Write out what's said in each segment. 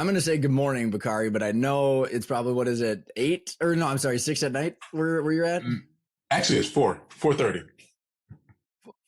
I'm going to say good morning, Bakari, but I know it's probably, what is it, 8? Or no, I'm sorry, 6 at night where you're at? Actually, it's 4:30.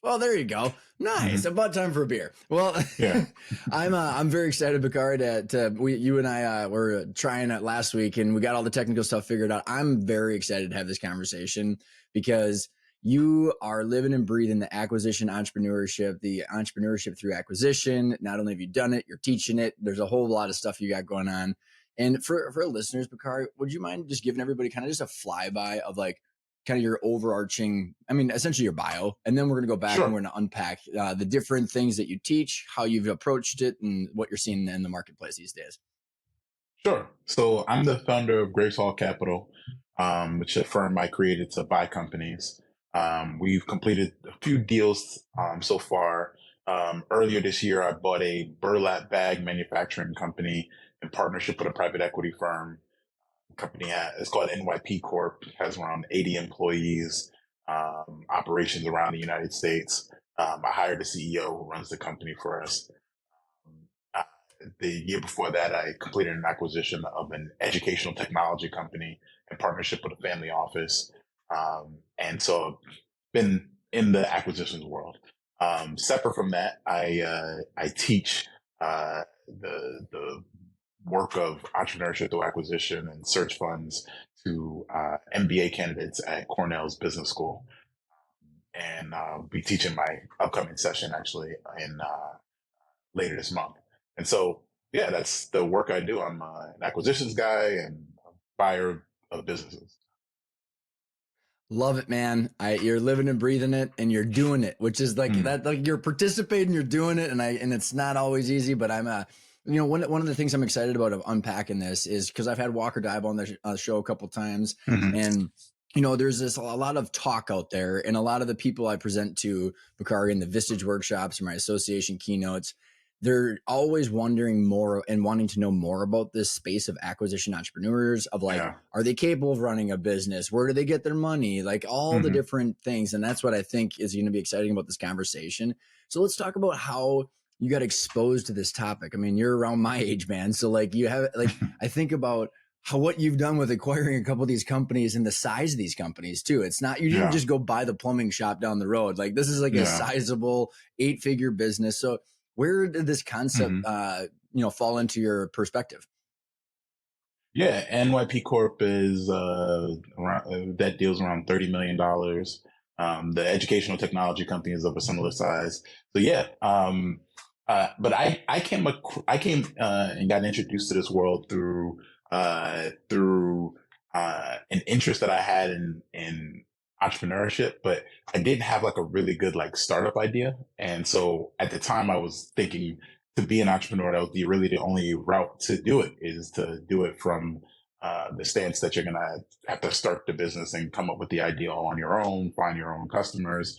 Well, there you go. Nice. Hmm. About time for a beer. Well, Yeah. I'm very excited, Bakari, you and I were trying it last week and we got all the technical stuff figured out. I'm very excited to have this conversation because you are living and breathing the acquisition entrepreneurship, the entrepreneurship through acquisition. Not only have you done it, you're teaching it. There's a whole lot of stuff you got going on. And for listeners, Bakari, would you mind just giving everybody kind of just a flyby of like kind of your overarching, I mean, essentially your bio, and then we're going to go back and Sure. we're going to unpack the different things that you teach, how you've approached it, and what you're seeing in the marketplace these days. Sure. So I'm the founder of Grace Hall Capital, which is a firm I created to buy companies. We've completed a few deals so far. Earlier this year, I bought a burlap bag manufacturing company in partnership with a private equity firm. It's called NYP Corp. Has around 80 employees, operations around the United States. I hired a CEO who runs the company for us. Uh, the year before that, I completed an acquisition of an educational technology company in partnership with a family office. And so I've been in the acquisitions world. Separate from that, I teach the work of entrepreneurship through acquisition and search funds to MBA candidates at Cornell's Business School. And I'll be teaching my upcoming session actually in later this month. And so, yeah, that's the work I do. I'm an acquisitions guy and a buyer of businesses. Love it, man. You're living and breathing it, and you're doing it, which is like Mm, that. Like you're participating, you're doing it, and it's not always easy. But one of the things I'm excited about of unpacking this is because I've had Walker Dive on the show a couple times, mhm. and there's a lot of talk out there, and a lot of the people I present to Bakari in the Vistage workshops or my association keynotes, they're always wondering more and wanting to know more about this space of acquisition entrepreneurs of like, Yeah. are they capable of running a business? Where do they get their money? Like all the Hmm. different things. And that's what I think is going to be exciting about this conversation. So let's talk about how you got exposed to this topic. I mean, you're around my age, man. So like you have, like, I think about what you've done with acquiring a couple of these companies and the size of these companies too. It's not, you didn't Yeah. just go buy the plumbing shop down the road. Like this is like a Yeah. sizable 8-figure business. So where did this concept, Hmm. fall into your perspective? Yeah. NYP Corp is that deals around $30 million. The educational technology company is of a similar size. So yeah. But I came and got introduced to this world through an interest that I had in entrepreneurship, but I didn't have like a really good like startup idea. And so at the time, I was thinking to be an entrepreneur, that was the only route to do it is to do it from the stance that you're gonna have to start the business and come up with the idea on your own, find your own customers,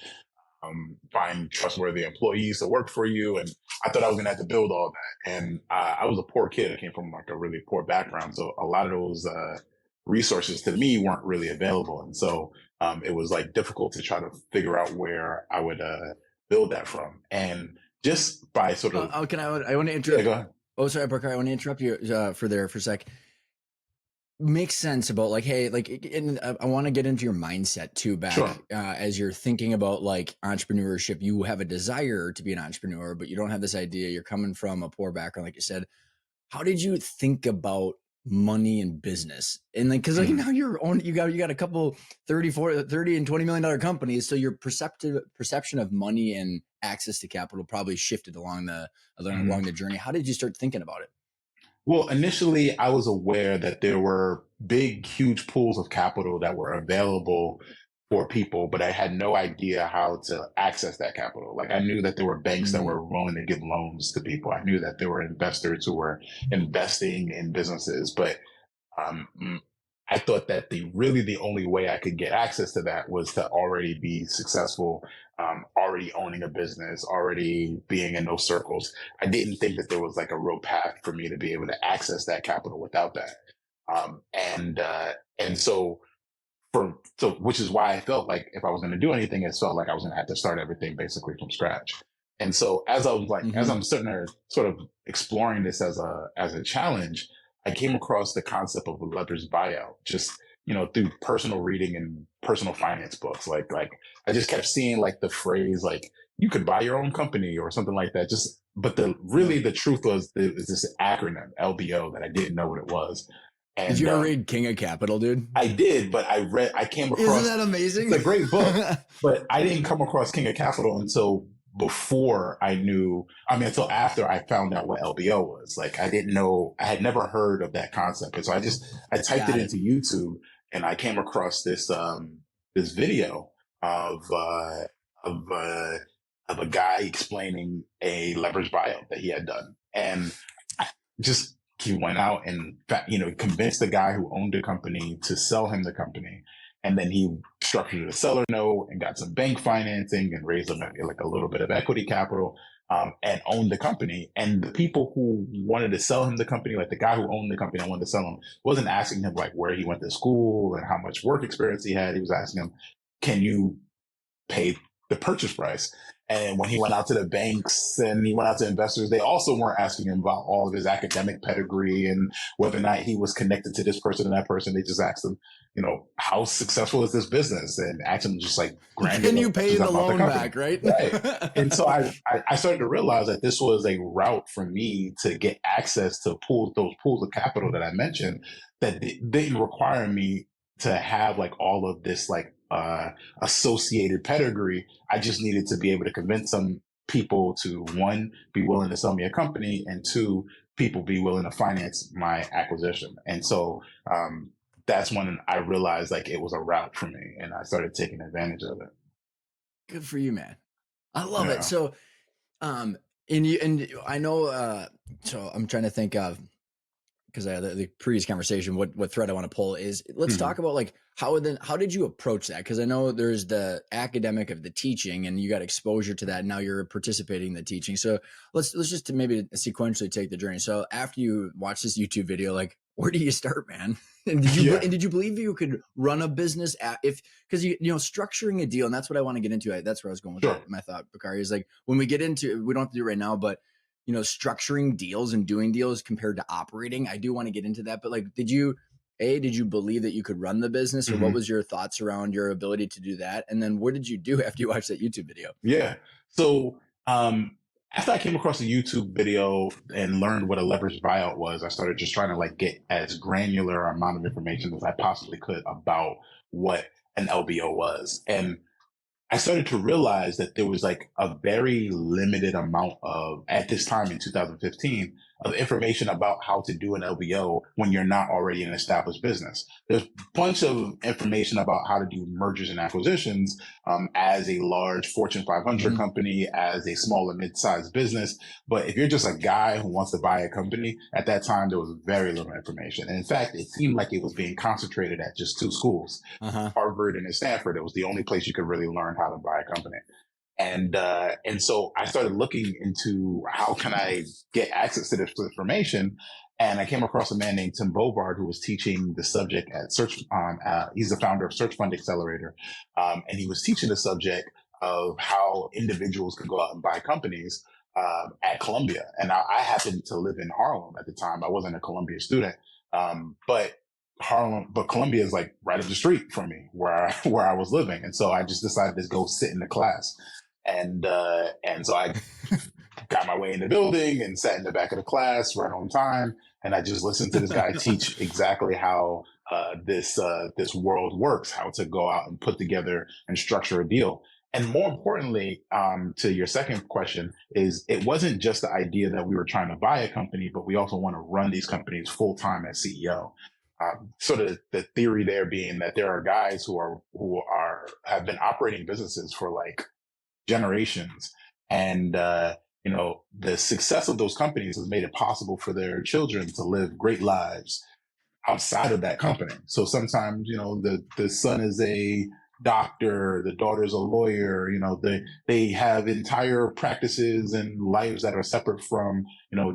find trustworthy employees to work for you. And I thought I was going to have to build all that. And I was a poor kid. I came from like a really poor background. So a lot of those resources to me weren't really available. And so it was like difficult to try to figure out where I would build that from. And just by sort of, I want to yeah, interrupt. go ahead. Oh, sorry, Parker. I want to interrupt you for a sec. Makes sense about like, hey, like, and I want to get into your mindset too back Sure. as you're thinking about like entrepreneurship. You have a desire to be an entrepreneur, but you don't have this idea. You're coming from a poor background, like you said. How did you think about money and business? And like, cause like Mm. now you got a couple 30 and $20 million companies. So your perception of money and access to capital probably shifted along the journey. How did you start thinking about it? Well, initially, I was aware that there were big, huge pools of capital that were available for people, but I had no idea how to access that capital. Like I knew that there were banks that Mm, were willing to give loans to people. I knew that there were investors who were investing in businesses, but um, I thought that the only way I could get access to that was to already be successful, already owning a business, already being in those circles. I didn't think that there was like a real path for me to be able to access that capital without that. And so which is why I felt like if I was going to do anything, it felt like I was going to have to start everything basically from scratch. And so as I was like, as Mm-hmm. I'm sitting there sort of exploring this as a challenge, I came across the concept of a leveraged buyout, just, through personal reading and personal finance books. Like I just kept seeing like the phrase, like, you could buy your own company or something like that. But Yeah. the truth was, it was this acronym LBO that I didn't know what it was. Did you And ever read King of Capital, dude? I did, but I came Isn't across, that it's amazing? a great book, but I didn't come across King of Capital until before I knew, until after I found out what LBO was. Like, I didn't know, I had never heard of that concept. And so I typed it Got it. into YouTube, and I came across this video of, of, uh, of a guy explaining a leverage buyout that he had done. And just he went out and convinced the guy who owned the company to sell him the company, and then he structured a seller note and got some bank financing and raised like a little bit of equity capital, and owned the company. And the people who wanted to sell him the company, like the guy who owned the company and wanted to sell him, wasn't asking him like where he went to school and how much work experience he had. He was asking him, can you pay the purchase price? And when he went out to the banks and he went out to investors, they also weren't asking him about all of his academic pedigree and whether or not he was connected to this person and that person. They just asked him, how successful is this business? And asked him just like Can granular you pay questions the about the loan company. back, right? Right. And so I started to realize that this was a route for me to get access to those pools of capital that I mentioned, that didn't require me to have like all of this like associated pedigree. I just needed to be able to convince some people to, one, be willing to sell me a company, and two, people be willing to finance my acquisition. And so that's when I realized like it was a route for me, and I started taking advantage of it. Good for you, man. I love it. Yeah. So, and I know, so I'm trying to think of, because the previous conversation, what thread I want to pull is, let's Hmm. talk about like how did you approach that? Because I know there's the academic of the teaching, and you got exposure to that. And now you're participating in the teaching. So let's just maybe sequentially take the journey. So after you watch this YouTube video, like, where do you start, man? And Yeah. did you believe you could run a business because structuring a deal, and that's what I want to get into. That's where I was going with Sure. my thought, Bakari, is like, when we get into, we don't have to do it right now, but structuring deals and doing deals compared to operating. I do want to get into that, but like, did you believe that you could run the business, or what Hmm. was your thoughts around your ability to do that? And then what did you do after you watched that YouTube video? Yeah. So after I came across a YouTube video and learned what a leveraged buyout was, I started just trying to like get as granular amount of information as I possibly could about what an LBO was. And I started to realize that there was like a very limited amount of, at this time in 2015, of information about how to do an LBO when you're not already an established business. There's a bunch of information about how to do mergers and acquisitions as a large Fortune 500 Mm-hmm. company, as a small and mid-sized business. But if you're just a guy who wants to buy a company, at that time, there was very little information. And in fact, it seemed like it was being concentrated at just two schools, Uh-huh. Harvard and Stanford. It was the only place you could really learn how to buy a company. And so I started looking into how can I get access to this information. And I came across a man named Tim Bovard who was teaching the subject at Search. He's the founder of Search Fund Accelerator. And he was teaching the subject of how individuals could go out and buy companies at Columbia. And I happened to live in Harlem at the time. I wasn't a Columbia student, but Columbia is like right up the street from me where I was living. And so I just decided to go sit in the class. And so I got my way in the building and sat in the back of the class right on time. And I just listened to this guy teach exactly how this world works, how to go out and put together and structure a deal. And more importantly, to your second question, is it wasn't just the idea that we were trying to buy a company, but we also want to run these companies full time as CEO. Sort of the theory there being that there are guys who have been operating businesses for like generations, and the success of those companies has made it possible for their children to live great lives outside of that company. So sometimes the son is a doctor, the daughter's a lawyer. They have entire practices and lives that are separate from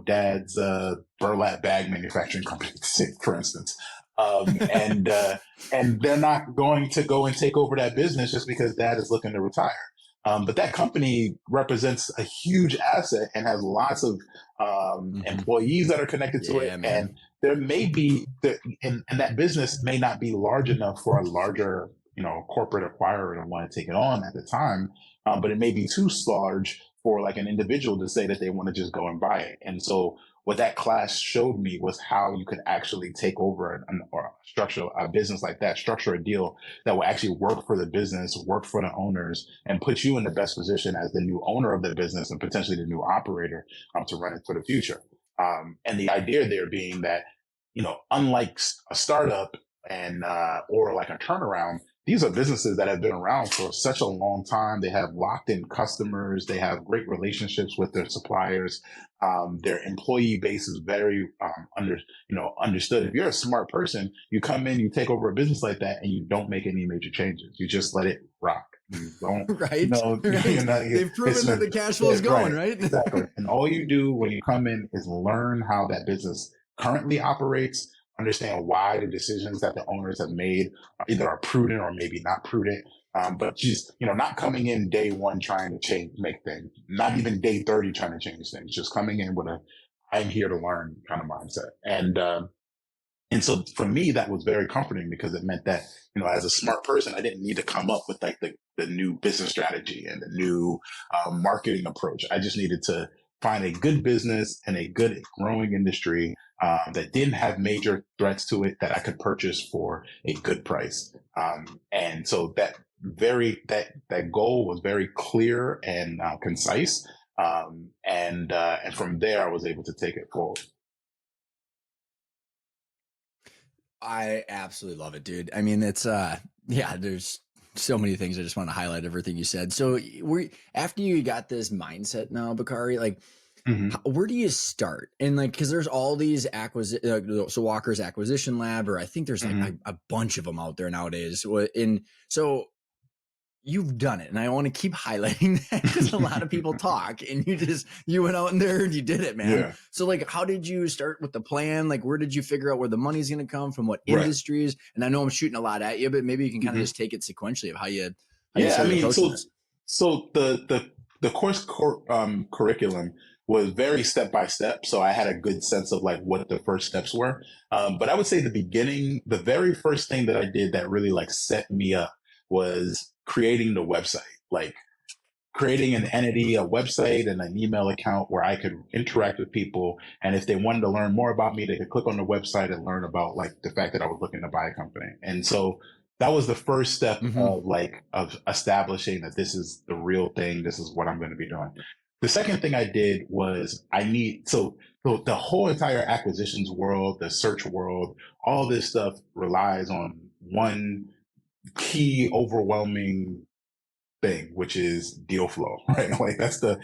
dad's burlap bag manufacturing company, for instance. And they're not going to go and take over that business just because dad is looking to retire. But that company represents a huge asset and has lots of Hmm. employees that are connected to it. Yeah, And man. there may be, and that business may not be large enough for a larger, corporate acquirer to want to take it on at the time, but it may be too large for like an individual to say that they want to just go and buy it. And so what that class showed me was how you could actually take over or structure a business like that, structure a deal that will actually work for the business, work for the owners, and put you in the best position as the new owner of the business and potentially the new operator to run it for the future. And the idea there being that, unlike a startup and or like a turnaround, these are businesses that have been around for such a long time. They have locked in customers. They have great relationships with their suppliers. Their employee base is very understood. If you're a smart person, you come in, you take over a business like that, and you don't make any major changes. You just let it rock. You don't, Right. you're Right. not. They've It's proven that the cash flow is going, right, right? exactly. And all you do when you come in is learn how that business currently operates, understand why the decisions that the owners have made either are prudent or maybe not prudent. But just, not coming in day one trying to make things, not even day 30 trying to change things, just coming in with I'm here to learn kind of mindset. And so for me, that was very comforting because it meant that, as a smart person, I didn't need to come up with like the new business strategy and the new marketing approach. I just needed to find a good business and a good growing industry that didn't have major threats to it that I could purchase for a good price. And so that goal was very clear and concise. And from there, I was able to take it forward. I absolutely love it, dude. I mean, it's yeah, there's so many things. I just want to highlight everything you said. So we after you got this mindset now, Bakari, like Hmm. where do you start? And like, cause there's all these so Walker's Acquisition Lab, or I think there's like Hmm. a bunch of them out there nowadays. And so you've done it, and I want to keep highlighting that because a lot of people talk, and you went out in there and you did it, man. Yeah. So like, how did you start with the plan? Like, where did you figure out where the money's going to come from? What Right. industries? And I know I'm shooting a lot at you, but maybe you can kind of Hmm. just take it sequentially of how you Yeah, I started mean, approaching this. so the curriculum was very step by step, so I had a good sense of like what the first steps were. But I would say the very first thing that I did that really like set me up was creating the website, like creating an entity, a website, and an email account where I could interact with people. And if they wanted to learn more about me, they could click on the website and learn about like the fact that I was looking to buy a company. And so that was the first step Mm-hmm. of establishing that this is the real thing. This is what I'm going to be doing. The second thing I did was so the whole entire acquisitions world, the search world, all this stuff relies on one key overwhelming thing, which is deal flow, right? Like that's the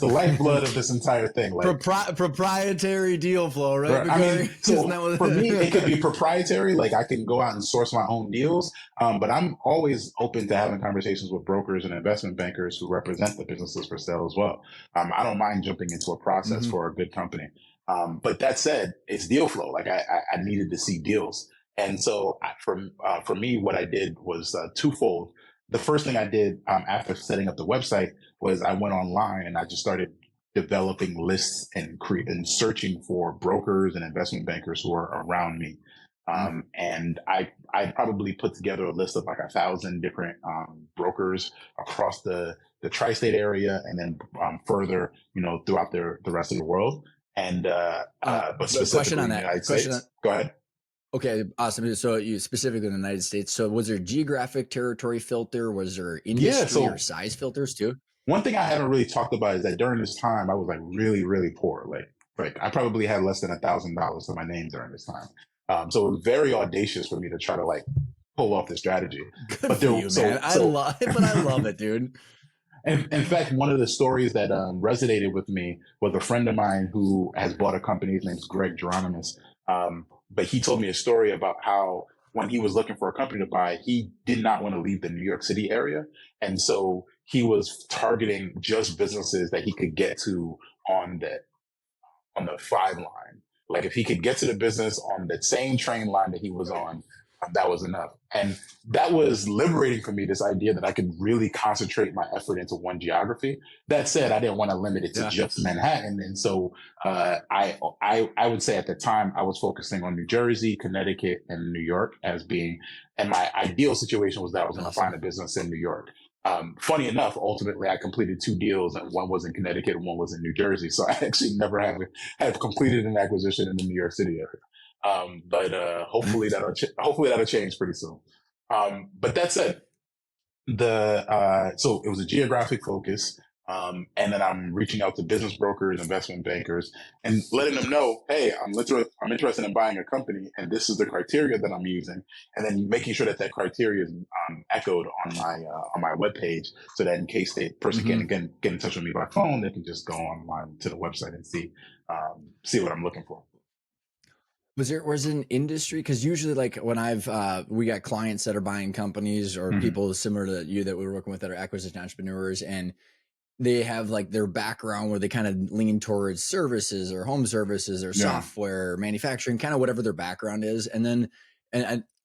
lifeblood of this entire thing. Like, Proprietary deal flow, right, right? I mean, Bakari? Isn't so that for me, it could what? be proprietary. Like I can go out and source my own deals, but I'm always open to having conversations with brokers and investment bankers who represent the businesses for sale as well. I don't mind jumping into a process Hmm. for a good company. But that said, it's deal flow. Like I needed to see deals. And so for me, what I did was twofold. The first thing I did after setting up the website was I went online and I just started developing lists and searching for brokers and investment bankers who are around me. And I probably put together a list of like 1,000 different brokers across the tri-state area, and then further, throughout the rest of the world, and but A question specifically on in the that. United Question on. States. Go ahead. Okay, awesome. So you specifically in the United States. So was there geographic territory filter? Was there Yeah. industry or So size filters too? one thing I haven't really talked about is that during this time I was like really, really poor. Like I probably had less than $1,000 to my name during this time. So it was very audacious for me to try to like pull off this strategy. Good But for there, you, man. so I so love it, but I love it, dude. in fact, one of the stories that resonated with me was a friend of mine who has bought a company. His name's Greg Geronimus. But he told me a story about how when he was looking for a company to buy, he did not want to leave the New York City area. And so he was targeting just businesses that he could get to on the 5 line. Like if he could get to the business on the same train line that he was on, that was enough. And that was liberating for me, this idea that I could really concentrate my effort into one geography. That said, I didn't want to limit it to Yeah. just Manhattan. And so I would say at the time I was focusing on New Jersey, Connecticut, and New York as being, and my ideal situation was that I was going to find a business in New York. Funny enough, ultimately I completed 2 deals, and one was in Connecticut and one was in New Jersey. So I actually never have completed an acquisition in the New York City area. But hopefully that'll change pretty soon. But that said, so it was a geographic focus. And then I'm reaching out to business brokers, investment bankers, and letting them know, hey, I'm interested in buying a company, and this is the criteria that I'm using. And then making sure that that criteria is echoed on my webpage, so that in case the person can't get in touch with me by phone, they can just go online to the website and see what I'm looking for. Was it an industry? Because usually, like when we got clients that are buying companies or people similar to you that we're working with that are acquisition entrepreneurs, and they have like their background where they kind of lean towards services or home services or software, manufacturing, kind of whatever their background is. And then,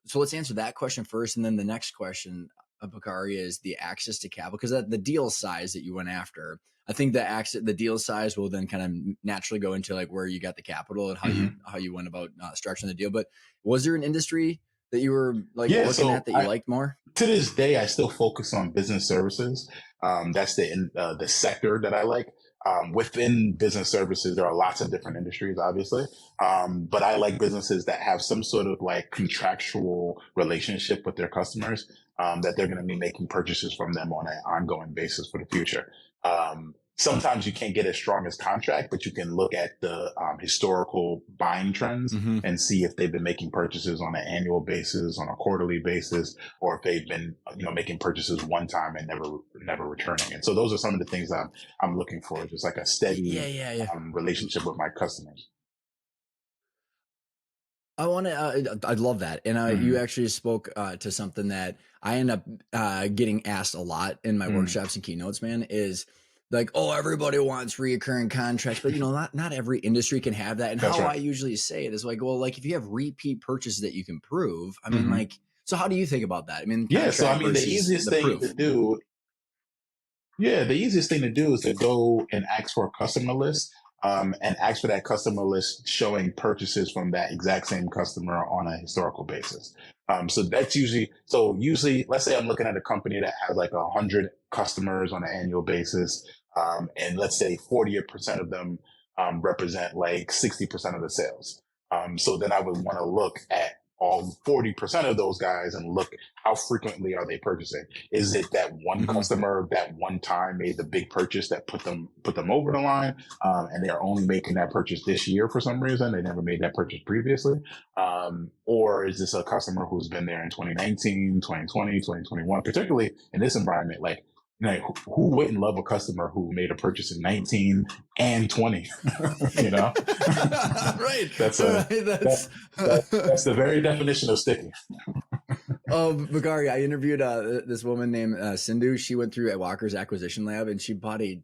so let's answer that question first. And then the next question, Bakari, is the access to capital, because the deal size that you went after, I think the deal size will then kind of naturally go into like where you got the capital and how you went about structuring the deal. But was there an industry that you were like looking at that you liked more? To this day, I still focus on business services. That's the sector that I like. Within business services, there are lots of different industries, obviously. But I like businesses that have some sort of like contractual relationship with their customers, that they're going to be making purchases from them on an ongoing basis for the future. Sometimes you can't get as strong as contract, but you can look at the historical buying trends and see if they've been making purchases on an annual basis, on a quarterly basis, or if they've been, making purchases one time and never returning. And so those are some of the things I'm looking for, just like a steady relationship with my customers. I love that. And you actually spoke to something that I end up getting asked a lot in my workshops and keynotes, man, is like, oh, everybody wants reoccurring contracts, but not every industry can have that. And That's how right. I usually say it is like, well, like if you have repeat purchases that you can prove, I mean, like, so how do you think about that? I mean, the easiest thing to do, is to go and ask for a customer list, and ask for that customer list showing purchases from that exact same customer on a historical basis. So that's usually, let's say I'm looking at a company that has like 100 customers on an annual basis. And let's say 40% of them represent like 60% of the sales. So then I would want to look at all 40% of those guys and look how frequently are they purchasing. Is it that one customer that one time made the big purchase that put them over the line, and they're only making that purchase this year for some reason, they never made that purchase previously? Or is this a customer who's been there in 2019, 2020, 2021, particularly in this environment? Like who wouldn't love a customer who made a purchase in 19 and 20? Right. That's the very definition of sticky. Bakari, I interviewed this woman named Sindhu. She went through at Walker's Acquisition Lab, and she bought a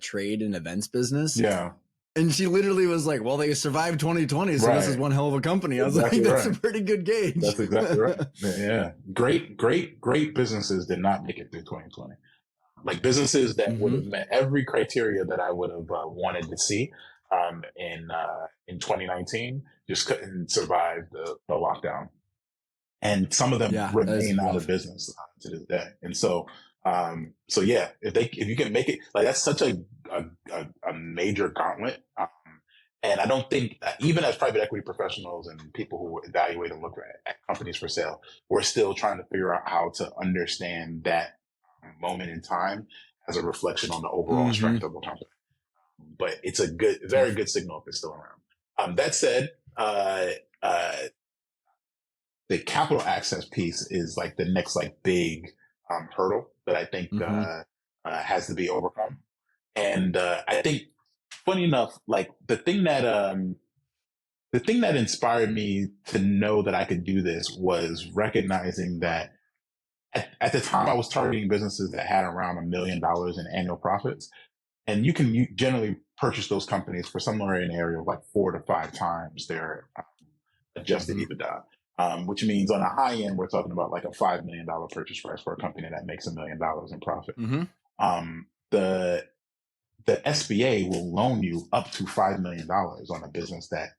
trade and events business. Yeah. And she literally was like, well, they survived 2020, so this is one hell of a company. I was like, that's a pretty good gauge. That's exactly right. Yeah. Great businesses did not make it through 2020. Like businesses that would have met every criteria that I would have wanted to see in 2019 just couldn't survive the lockdown. And some of them remain out of business to this day. And so if you can make it, like that's such a major gauntlet. And I don't think even as private equity professionals and people who evaluate and look at companies for sale, we're still trying to figure out how to understand that moment in time as a reflection on the overall strength of a company. But it's a very good signal if it's still around. That said, the capital access piece is like the next like big hurdle that I think has to be overcome. And I think, funny enough, like the thing that inspired me to know that I could do this was recognizing that at the time I was targeting businesses that had around $1 million in annual profits. And you can generally purchase those companies for somewhere in the area of like 4 to 5 times their adjusted EBITDA. which means on a high end, we're talking about like a $5 million purchase price for a company that makes $1 million in profit. Mm-hmm. Um, the the SBA will loan you up to $5 million on a business that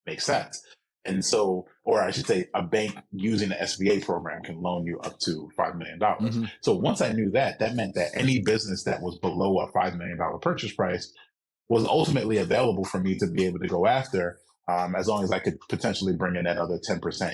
makes sense. And so, or I should say, a bank using the SBA program can loan you up to $5 million. Mm-hmm. So once I knew that, that meant that any business that was below a $5 million purchase price was ultimately available for me to be able to go after, as long as I could potentially bring in that other 10%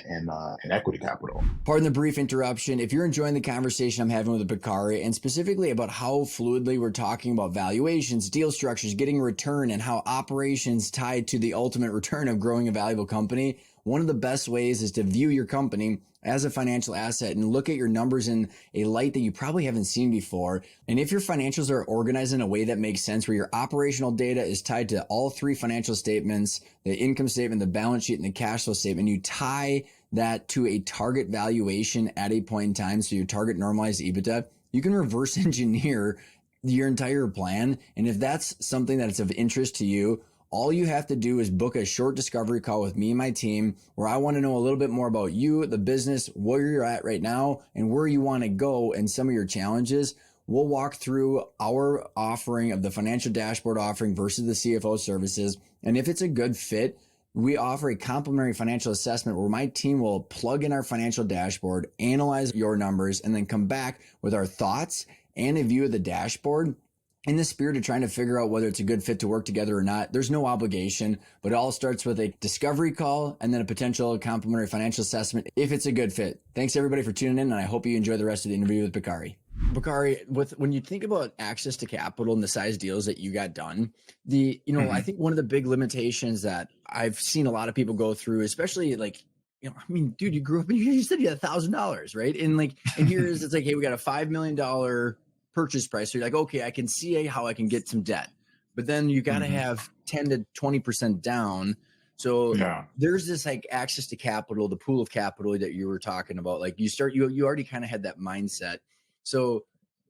in equity capital. Pardon the brief interruption. If you're enjoying the conversation I'm having with Bakari, and specifically about how fluidly we're talking about valuations, deal structures, getting a return, and how operations tied to the ultimate return of growing a valuable company, one of the best ways is to view your company as a financial asset and look at your numbers in a light that you probably haven't seen before. And if your financials are organized in a way that makes sense, where your operational data is tied to all three financial statements, the income statement, the balance sheet, and the cash flow statement, you tie that to a target valuation at a point in time, so your target normalized EBITDA, you can reverse engineer your entire plan. And if that's something that's of interest to you, all you have to do is book a short discovery call with me and my team, where I want to know a little bit more about you, the business, where you're at right now, and where you want to go, and some of your challenges. We'll walk through our offering of the financial dashboard offering versus the CFO services. And if it's a good fit, we offer a complimentary financial assessment where my team will plug in our financial dashboard, analyze your numbers, and then come back with our thoughts and a view of the dashboard. In the spirit of trying to figure out whether it's a good fit to work together or not. There's no obligation, but it all starts with a discovery call and then a potential complimentary financial assessment if it's a good fit. Thanks everybody for tuning in, and I hope you enjoy the rest of the interview with Bakari. Bakari, when you think about access to capital and the size deals that you got done, I think one of the big limitations that I've seen a lot of people go through, especially like, dude, you grew up and you said you had $1,000, right? And here's, it's like, hey, we got a $5 million purchase price. So you're like, okay, I can see how I can get some debt, but then you got to have 10 to 20% down. So there's this like access to capital, the pool of capital that you were talking about. Like you already kind of had that mindset. So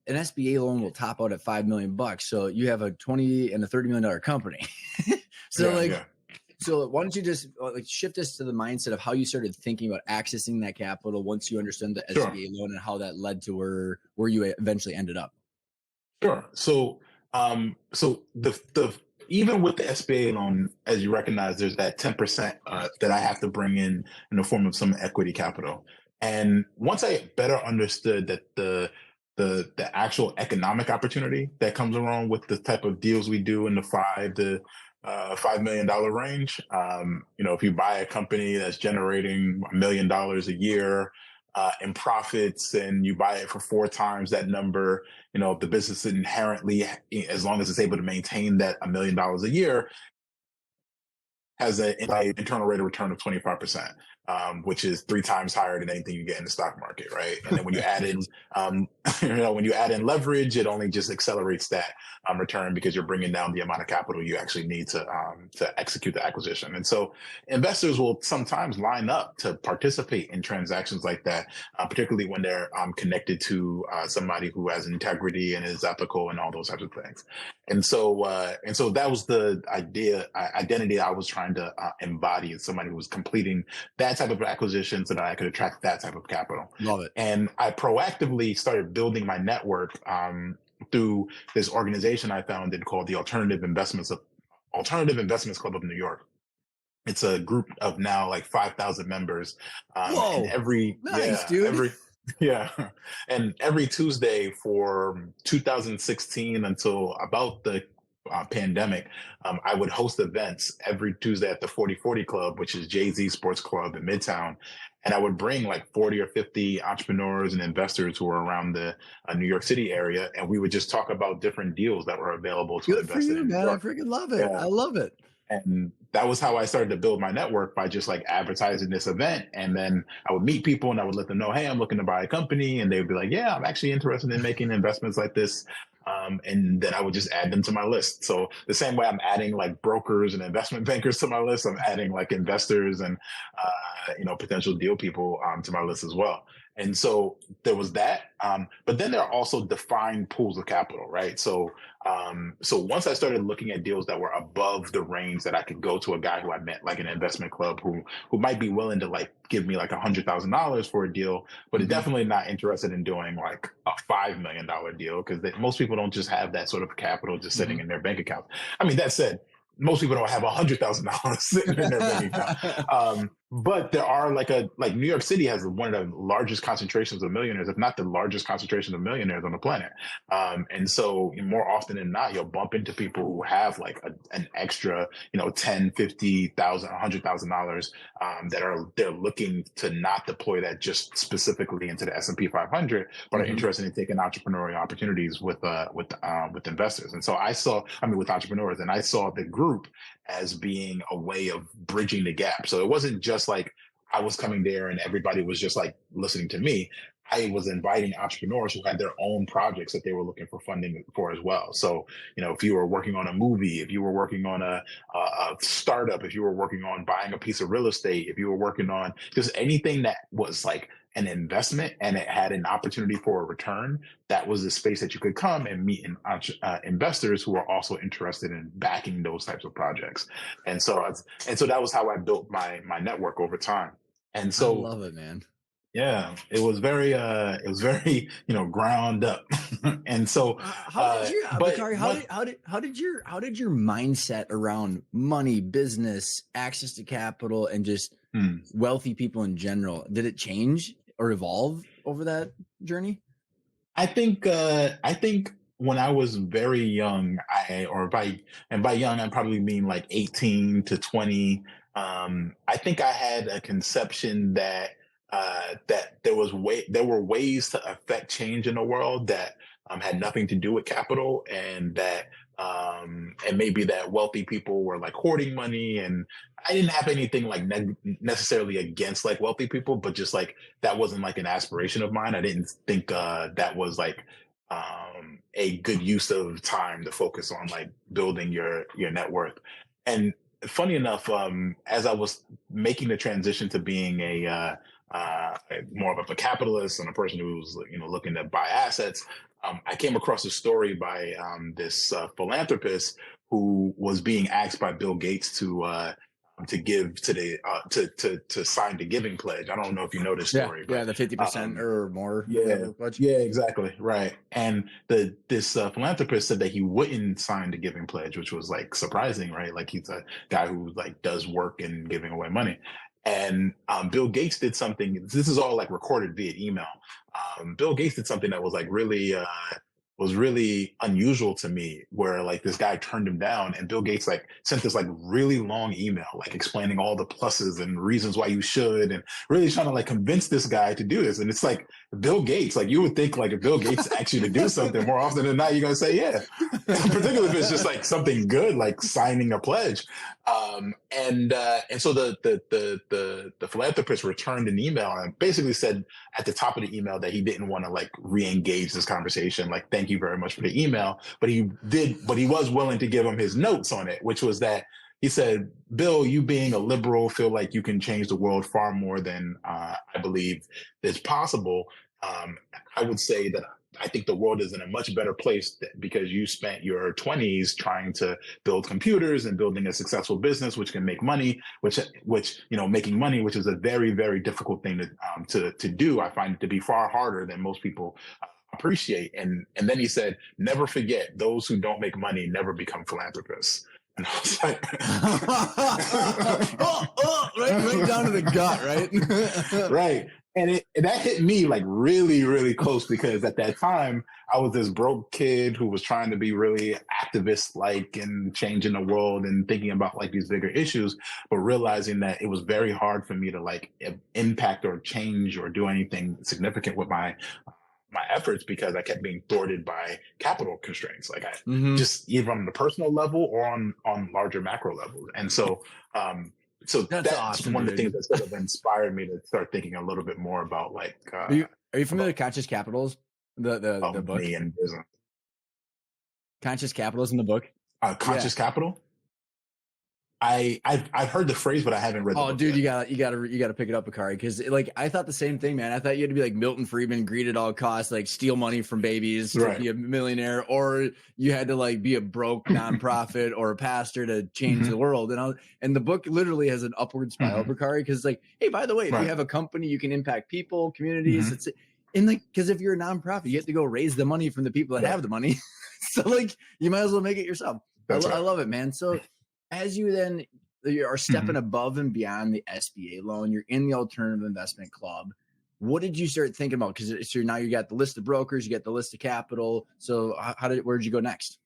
an SBA loan will top out at $5 million. So you have a $20 and a $30 million company. So why don't you just shift us to the mindset of how you started thinking about accessing that capital once you understood the SBA loan and how that led to where you eventually ended up? Sure. So, the even with the SBA loan, as you recognize, there's that 10% that I have to bring in the form of some equity capital. And once I better understood that the actual economic opportunity that comes along with the type of deals we do in the $5 million range, if you buy a company that's generating $1 million a year in profits, and you buy it for 4 times that number, the business inherently, as long as it's able to maintain that $1 million a year, has an internal rate of return of 25%, which is 3 times higher than anything you get in the stock market, right? And then when you add in, when you add in leverage, it only just accelerates that return, because you're bringing down the amount of capital you actually need to execute the acquisition. And so investors will sometimes line up to participate in transactions like that, particularly when they're connected to somebody who has integrity and is ethical and all those types of things. And so that was the identity I was trying to embody as somebody who was completing that type of acquisition so that I could attract that type of capital. Love it. And I proactively started building my network through this organization I founded called the Alternative Investments Club of New York. It's a group of now like 5,000 members. Whoa, and nice, dude. And every Tuesday for 2016 until about the pandemic, I would host events every Tuesday at the 4040 Club, which is Jay-Z Sports Club in Midtown. And I would bring like 40 or 50 entrepreneurs and investors who are around the New York City area. And we would just talk about different deals that were available to invest in. Man. I freaking love it. Yeah. I love it. And that was how I started to build my network, by just like advertising this event. And then I would meet people and I would let them know, hey, I'm looking to buy a company. And they would be like, yeah, I'm actually interested in making investments like this. And then I would just add them to my list. So the same way I'm adding like brokers and investment bankers to my list, I'm adding like investors and, potential deal people to my list as well. And so there was that. But then there are also defined pools of capital, right? So once I started looking at deals that were above the range that I could go to a guy who I met like an investment club who might be willing to like give me like $100,000 for a deal, but is Mm-hmm. definitely not interested in doing like a $5 million deal because most people don't just have that sort of capital just sitting in their bank account. I mean, that said, most people don't have $100,000 sitting in their bank account. But there are like New York City has one of the largest concentrations of millionaires, if not the largest concentration of millionaires on the planet. And so more often than not, you'll bump into people who have like an extra, 10, 50,000, $100,000 they're looking to not deploy that just specifically into the S&P 500, but are interested in taking entrepreneurial opportunities with investors. And so with entrepreneurs, and I saw the group as being a way of bridging the gap. So it wasn't just like I was coming there and everybody was just like listening to me. I was inviting entrepreneurs who had their own projects that they were looking for funding for as well. So, if you were working on a movie, if you were working on a startup, if you were working on buying a piece of real estate, if you were working on just anything that was like an investment and it had an opportunity for a return, that was the space that you could come and meet investors who are also interested in backing those types of projects. And so that was how I built my network over time. And I so love it, man. yeah, it was very ground up. And so How did you, Bakari? How did your mindset around money, business, access to capital, and just wealthy people in general, did it change or evolve over that journey? I think when I was very young, by young I probably mean like 18 to 20. I think I had a conception that there were ways to affect change in the world that had nothing to do with capital, and that and maybe that wealthy people were like hoarding money. And I didn't have anything like necessarily against like wealthy people, but just like that wasn't like an aspiration of mine. I didn't think that was like a good use of time to focus on like building your net worth. And funny enough, as I was making the transition to being more of a capitalist and a person who was looking to buy assets, I came across a story by this philanthropist who was being asked by Bill Gates to give to the to sign the giving pledge. I don't know if you know this story. Yeah, the 50% or more. Yeah, exactly, right. And this philanthropist said that he wouldn't sign the giving pledge, which was like surprising, right? Like he's a guy who like does work in giving away money. And Bill Gates did something. This is all like recorded via email. Bill Gates did something that was really unusual to me, where like this guy turned him down, and Bill Gates like sent this like really long email, like explaining all the pluses and reasons why you should, and really trying to like convince this guy to do this. And it's like Bill Gates, like you would think like if Bill Gates asked you to do something, more often than not, you're going to say, yeah, particularly if it's just like something good, like signing a pledge. And so the philanthropist returned an email and basically said at the top of the email that he didn't want to like re-engage this conversation. Like, thank you very much for the email. But he was willing to give him his notes on it, which was that he said, Bill, you being a liberal, feel like you can change the world far more than I believe is possible. I would say that I think the world is in a much better place because you spent your 20s trying to build computers and building a successful business, which can make money, which making money, which is a very, very difficult thing to do. I find it to be far harder than most people appreciate. And then he said, never forget, those who don't make money never become philanthropists. And I was like, right down to the gut, right? Right. And that hit me like really, really close, because at that time I was this broke kid who was trying to be really activist-like and changing the world and thinking about like these bigger issues, but realizing that it was very hard for me to like impact or change or do anything significant with my efforts, because I kept being thwarted by capital constraints, like just either on the personal level or on larger macro levels. And so that's awesome, one of the things that sort of inspired me to start thinking a little bit more about like. Are you familiar with Conscious Capitals? The book. Me and business. Conscious Capitals in the book. Conscious Capital. Yeah, Conscious Capital. Yeah. Conscious Capital. Yeah. Conscious Capital. Yeah. I've heard the phrase, but I haven't read the Oh, book dude, yet. you gotta pick it up, Bakari, because like I thought the same thing, man. I thought you had to be like Milton Friedman, greed at all costs, like steal money from babies to Right. be a millionaire, or you had to like be a broke nonprofit or a pastor to change Hmm. the world. And the book literally has an upward spiral, Hmm. Bakari, because like, hey, by the way, if you Right. have a company, you can impact people, communities. Hmm. It's and like because if you're a nonprofit, you have to go raise the money from the people that Right. have the money. So like you might as well make it yourself. That's I right. love it, man. So as you then you are stepping Hmm. above and beyond the SBA loan. You're in the alternative investment club. What did you start thinking about? Because so now you got the list of brokers, you got the list of capital. So where did you go next?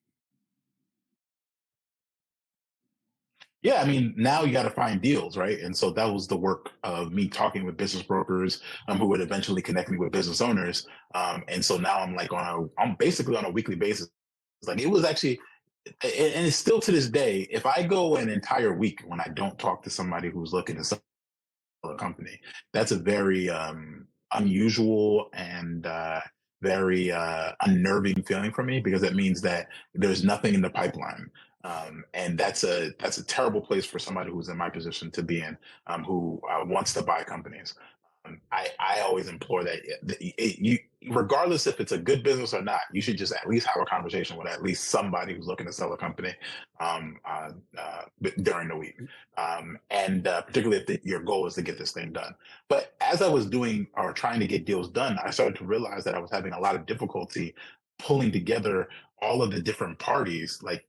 Yeah, I mean, now you got to find deals, right? And so that was the work of me talking with business brokers, who would eventually connect me with business owners. And so now I'm like I'm basically on a weekly basis. Like it was actually, and it's still to this day. If I go an entire week when I don't talk to somebody who's looking to sell a company, that's a very unusual and very unnerving feeling for me, because it means that there's nothing in the pipeline. And that's a terrible place for somebody who's in my position to be in, who wants to buy companies. I always implore that you, regardless if it's a good business or not, you should just at least have a conversation with at least somebody who's looking to sell a company um, uh, during the week, and particularly if your goal is to get this thing done. But as I was doing or trying to get deals done, I started to realize that I was having a lot of difficulty pulling together all of the different parties, like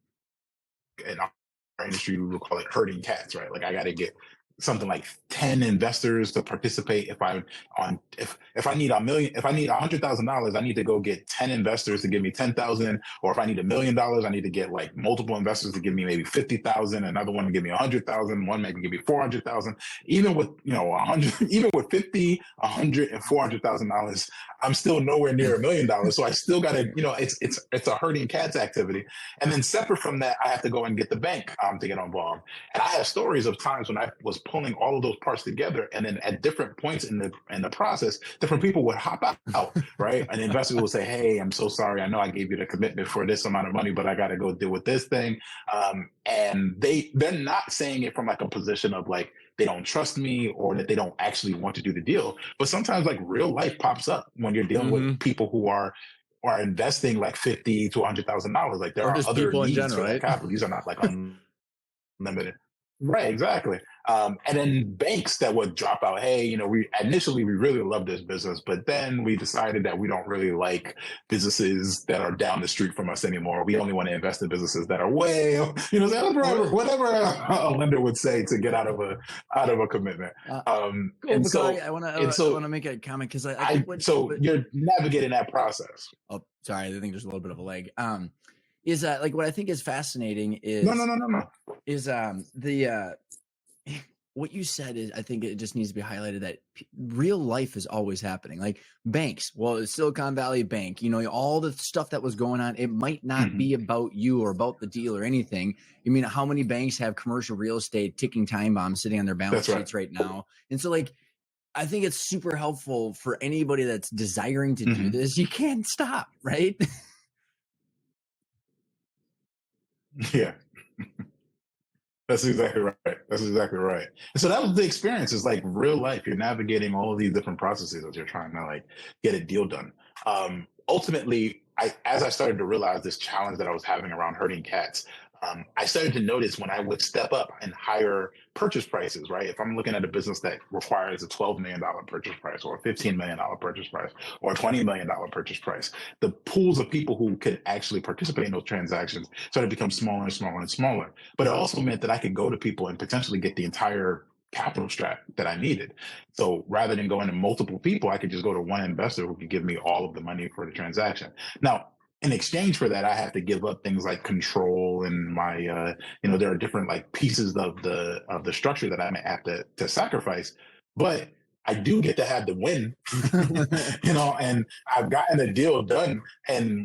in our industry, we would call it herding cats, right? Like I got to get something like 10 investors to participate. If I need $1 million, if I need $100,000, I need to go get 10 investors to give me 10,000. Or if I need $1 million, I need to get like multiple investors to give me maybe 50,000, another one to give me 100,000, one maybe give me 400,000. Even with 100, even with 50, 100, and $400,000, I'm still nowhere near $1 million. So I still got to, it's a herding cats activity. And then separate from that, I have to go and get the bank to get involved. And I have stories of times when I was pulling all of those parts together, and then at different points in the process, different people would hop out, right? An investor will say, "Hey, I'm so sorry. I know I gave you the commitment for this amount of money, but I got to go deal with this thing." And they're not saying it from like a position of like they don't trust me or that they don't actually want to do the deal. But sometimes like real life pops up when you're dealing with Mm-hmm. people who are investing like $50,000 to $100,000. Like there Or are just other people in needs general, for that right? capital. These are not like unlimited. Right, exactly. And then banks that would drop out. Hey, we really love this business, but then we decided that we don't really like businesses that are down the street from us anymore. We only want to invest in businesses that are way, whatever a lender would say to get out of a commitment. Uh, cool, And Bakari. so and I want so to make a comment because I I think so what you're navigating that process. oh sorry, I think there's a little bit of a lag. Is that like what I think is fascinating No, no, is no, no, no. the what you said is I think it just needs to be highlighted that real life is always happening. Like banks, well, Silicon Valley Bank, all the stuff that was going on, it might not Hmm. be about you or about the deal or anything. I mean, how many banks have commercial real estate ticking time bombs sitting on their balance That's right. sheets right now? And so like I think it's super helpful for anybody that's desiring to do Hmm. this. You can't stop, right? Yeah. That's exactly right. That's exactly right. And so that was the experience. Is like real life. You're navigating all of these different processes as you're trying to like get a deal done. Ultimately, as I started to realize this challenge that I was having around herding cats, I started to notice when I would step up and higher purchase prices. Right, if I'm looking at a business that requires a $12 million purchase price, or a $15 million purchase price, or a $20 million purchase price, the pools of people who could actually participate in those transactions started to become smaller and smaller and smaller. But it also meant that I could go to people and potentially get the entire capital strap that I needed. So rather than going to multiple people, I could just go to one investor who could give me all of the money for the transaction. Now, in exchange for that, I have to give up things like control and my, there are different like pieces of the structure that I may have to sacrifice. But I do get to have the win, and I've gotten a deal done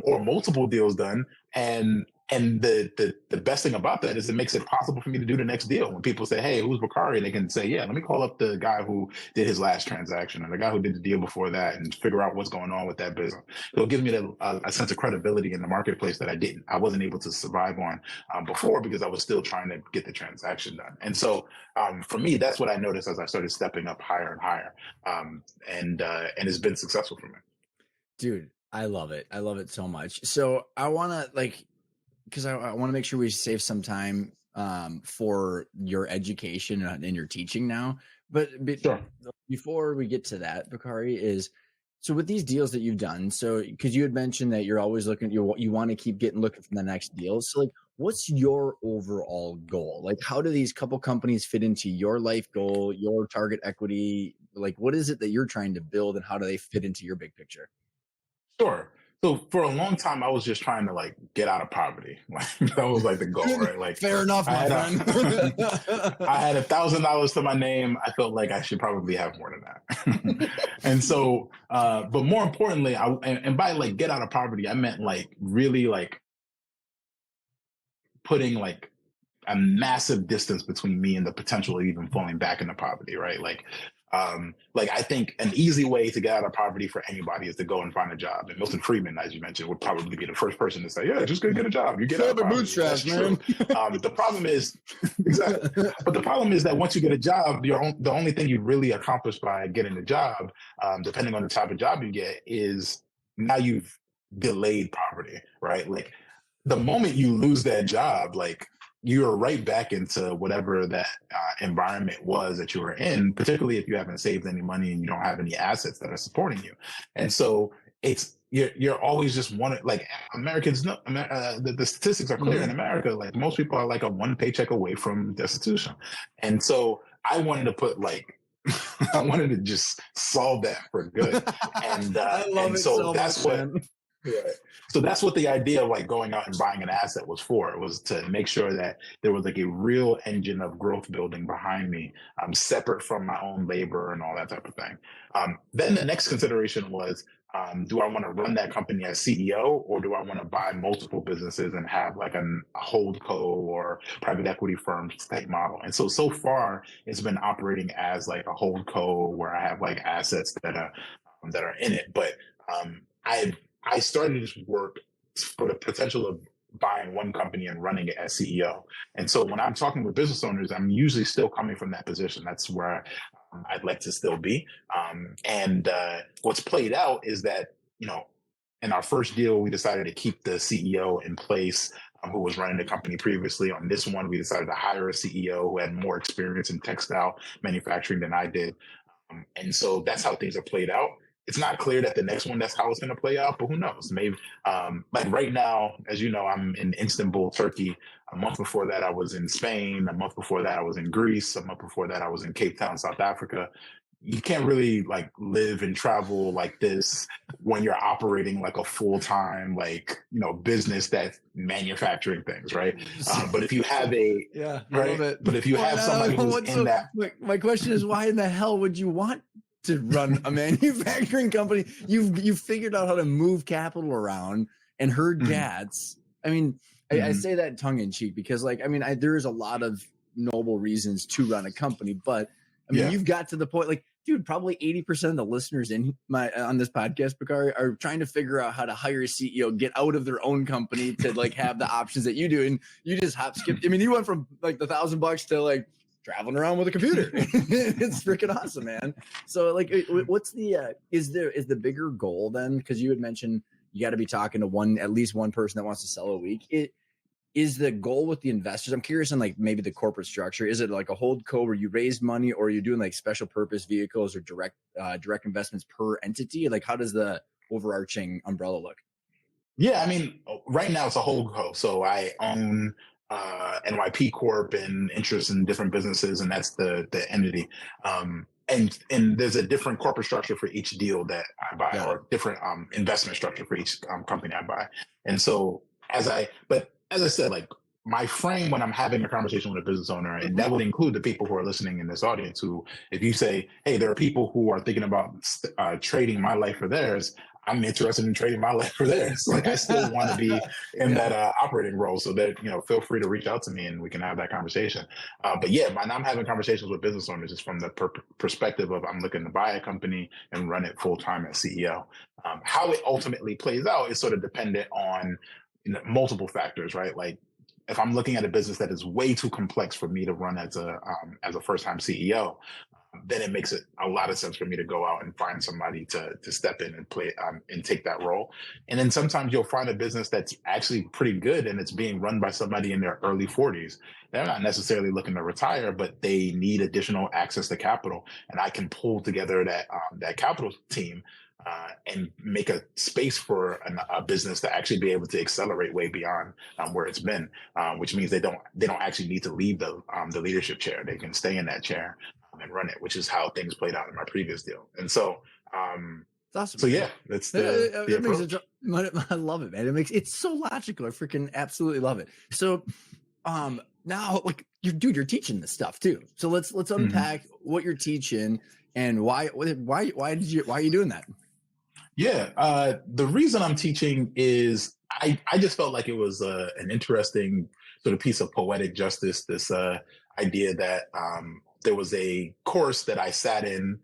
or multiple deals done, and And the best thing about that is it makes it possible for me to do the next deal. When people say, "Hey, who's Bakari?" They can say, "Yeah, let me call up the guy who did his last transaction and the guy who did the deal before that, and figure out what's going on with that business." So it gives me a sense of credibility in the marketplace that I wasn't able to survive on before because I was still trying to get the transaction done. And so for me, that's what I noticed as I started stepping up higher and higher, and it's been successful for me. Dude, I love it. I love it so much. So I want to because I want to make sure we save some time for your education and your teaching now. But Sure. before we get to that, Bakari, is so with these deals that you've done, so because you had mentioned that you're always looking, you want to keep looking for the next deal. So like, what's your overall goal? Like, how do these couple companies fit into your life goal, your target equity? Like, what is it that you're trying to build, and how do they fit into your big picture? Sure. So for a long time, I was just trying to like get out of poverty. Like that was like the goal, right? Like Fair enough, I my had friend. I had $1,000 to my name. I felt like I should probably have more than that. And so, but more importantly, and by like get out of poverty, I meant like really like putting like a massive distance between me and the potential of even falling back into poverty, right? Like I think an easy way to get out of poverty for anybody is to go and find a job. And Milton Friedman, as you mentioned, would probably be the first person to say, "Yeah, just go get a job. You get out of poverty." Bootstraps, That's man. true. The problem is exactly, but the problem is that once you get a job, the only thing you really accomplish by getting the job, depending on the type of job you get, is now you've delayed poverty, right? Like the moment you lose that job, like you're right back into whatever that environment was that you were in, particularly if you haven't saved any money and you don't have any assets that are supporting you. And so you're always just one, like Americans know, the statistics are clear in America. Like most people are like a one paycheck away from destitution. And so I wanted to put like, I wanted to just solve that for good. And, I love and it so so that's much, what, man. yeah. So that's what the idea of like going out and buying an asset was for. It was to make sure that there was like a real engine of growth building behind me, separate from my own labor and all that type of thing. Then the next consideration was, do I want to run that company as CEO, or do I want to buy multiple businesses and have like a hold co or private equity firm type model? And so far it's been operating as like a hold co where I have like assets that are in it. But I started this work for the potential of buying one company and running it as CEO. And so when I'm talking with business owners, I'm usually still coming from that position. That's where I'd like to still be. And what's played out is that, you know, in our first deal, we decided to keep the CEO in place who was running the company previously. On this one, we decided to hire a CEO who had more experience in textile manufacturing than I did. And so that's how things are played out. It's not clear that the next one that's how it's going to play out, but who knows? Maybe like right now, as you know, I'm in Istanbul, Turkey. A month before that, I was in Spain. A month before that, I was in Greece. A month before that, I was in Cape Town, South Africa. You can't really like live and travel like this when you're operating like a full-time like business that's manufacturing things, right? But if you have Yeah, I right, love it. but if you have somebody who's in that, my question is, why in the hell would you want to run a manufacturing company? You've figured out how to move capital around and herd cats. I mean, I say that tongue in cheek because, like, I mean, there is a lot of noble reasons to run a company, but I mean, you've got to the point, like, dude, probably 80% of the listeners on this podcast, Bakari, are trying to figure out how to hire a CEO, get out of their own company to like have the options that you do, and you just hop skip. I mean, you went from like the $1,000 to like traveling around with a computer. It's freaking awesome, man. So, like, what's the is the bigger goal then? Because you had mentioned you got to be talking to at least one person that wants to sell a week. Is the goal with the investors? I'm curious on like maybe the corporate structure. Is it like a hold co where you raise money, or are you doing like special purpose vehicles or direct investments per entity? Like, how does the overarching umbrella look? Yeah, I mean, right now it's a hold co. So I own NYP Corp and interest in different businesses, and that's the entity. And there's a different corporate structure for each deal that I buy, or different investment structure for each company I buy. And so as I said, like my frame when I'm having a conversation with a business owner, and that would include the people who are listening in this audience, who, if you say, hey, there are people who are thinking about trading my life for theirs, I'm interested in trading my life for theirs. Like I still want to be in Yeah. that operating role. So that, feel free to reach out to me and we can have that conversation. But yeah, I'm having conversations with business owners just from the perspective of I'm looking to buy a company and run it full time as CEO. How it ultimately plays out is sort of dependent on multiple factors, right? Like if I'm looking at a business that is way too complex for me to run as a first time CEO, then it makes it a lot of sense for me to go out and find somebody to step in and play and take that role. And then sometimes you'll find a business that's actually pretty good and it's being run by somebody in their early 40s. They're not necessarily looking to retire, but they need additional access to capital, and I can pull together that capital team. And make a space for a business to actually be able to accelerate way beyond where it's been, which means they don't actually need to leave the leadership chair. They can stay in that chair and run it, which is how things played out in my previous deal. And so, It's awesome. so yeah, that's the approach. I love it, man. It's so logical. I freaking absolutely love it. So, now, like, you're teaching this stuff too. So let's unpack what you're teaching and why are you doing that? Yeah, the reason I'm teaching is I just felt like it was an interesting sort of piece of poetic justice. This idea that there was a course that I sat in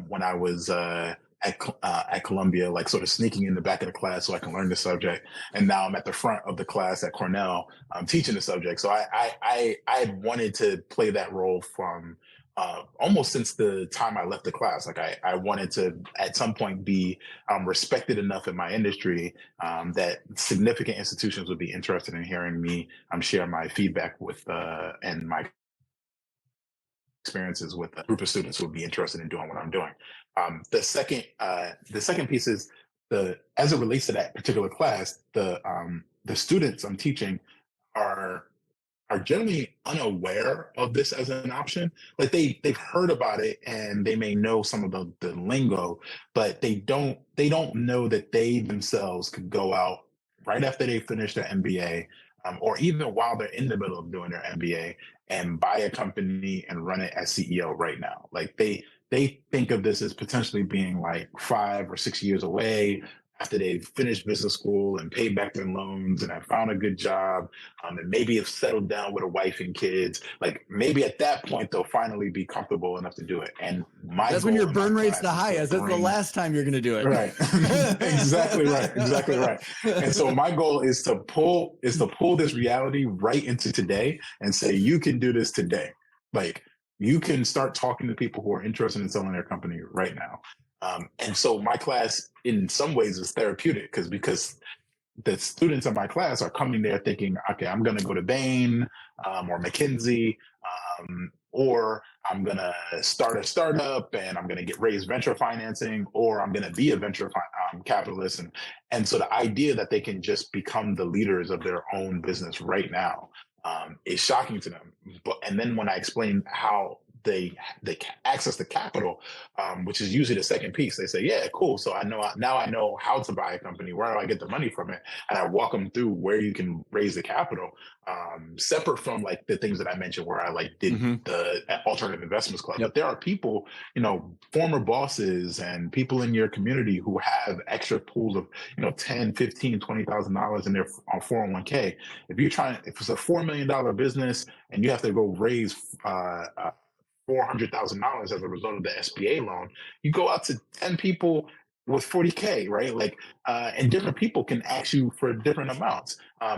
when I was at Columbia, like sort of sneaking in the back of the class so I can learn the subject. And now I'm at the front of the class at Cornell, teaching the subject. So I had wanted to play that role from almost since the time I left the class. Like I wanted to at some point be respected enough in my industry that significant institutions would be interested in hearing me share my feedback with and my experiences with a group of students who would be interested in doing what I'm doing. The second piece is as it relates to that particular class, the students I'm teaching are generally unaware of this as an option. Like they've heard about it and they may know some of the lingo, but they don't know that they themselves could go out right after they finish their MBA, or even while they're in the middle of doing their MBA, and buy a company and run it as CEO right now. Like they think of this as potentially being like 5 or 6 years away after they've finished business school and paid back their loans and have found a good job, and maybe have settled down with a wife and kids. Like maybe at that point they'll finally be comfortable enough to do it. And that's when your burn rate's the highest. That's the last time you're going to do it. Right. Exactly right. And so my goal is to pull this reality right into today and say, you can do this today. Like you can start talking to people who are interested in selling their company right now. And so my class in some ways is therapeutic because the students in my class are coming there thinking, okay, I'm going to go to Bain or McKinsey, or I'm going to start a startup and I'm going to raise venture financing, or I'm going to be a venture capitalist. And so the idea that they can just become the leaders of their own business right now is shocking to them. And then when I explain how they access the capital, which is usually the second piece. They say, yeah, cool. So I know how to buy a company. Where do I get the money from it? And I walk them through where you can raise the capital, separate from like the things that I mentioned where I like did the alternative investments club. But there are people, former bosses and people in your community who have extra pools of, $10, $15, $20,000 in their 401k. If it's a $4 million business and you have to go raise $400,000 as a result of the SBA loan, you go out to 10 people with 40K, right? Like, and different people can ask you for different amounts.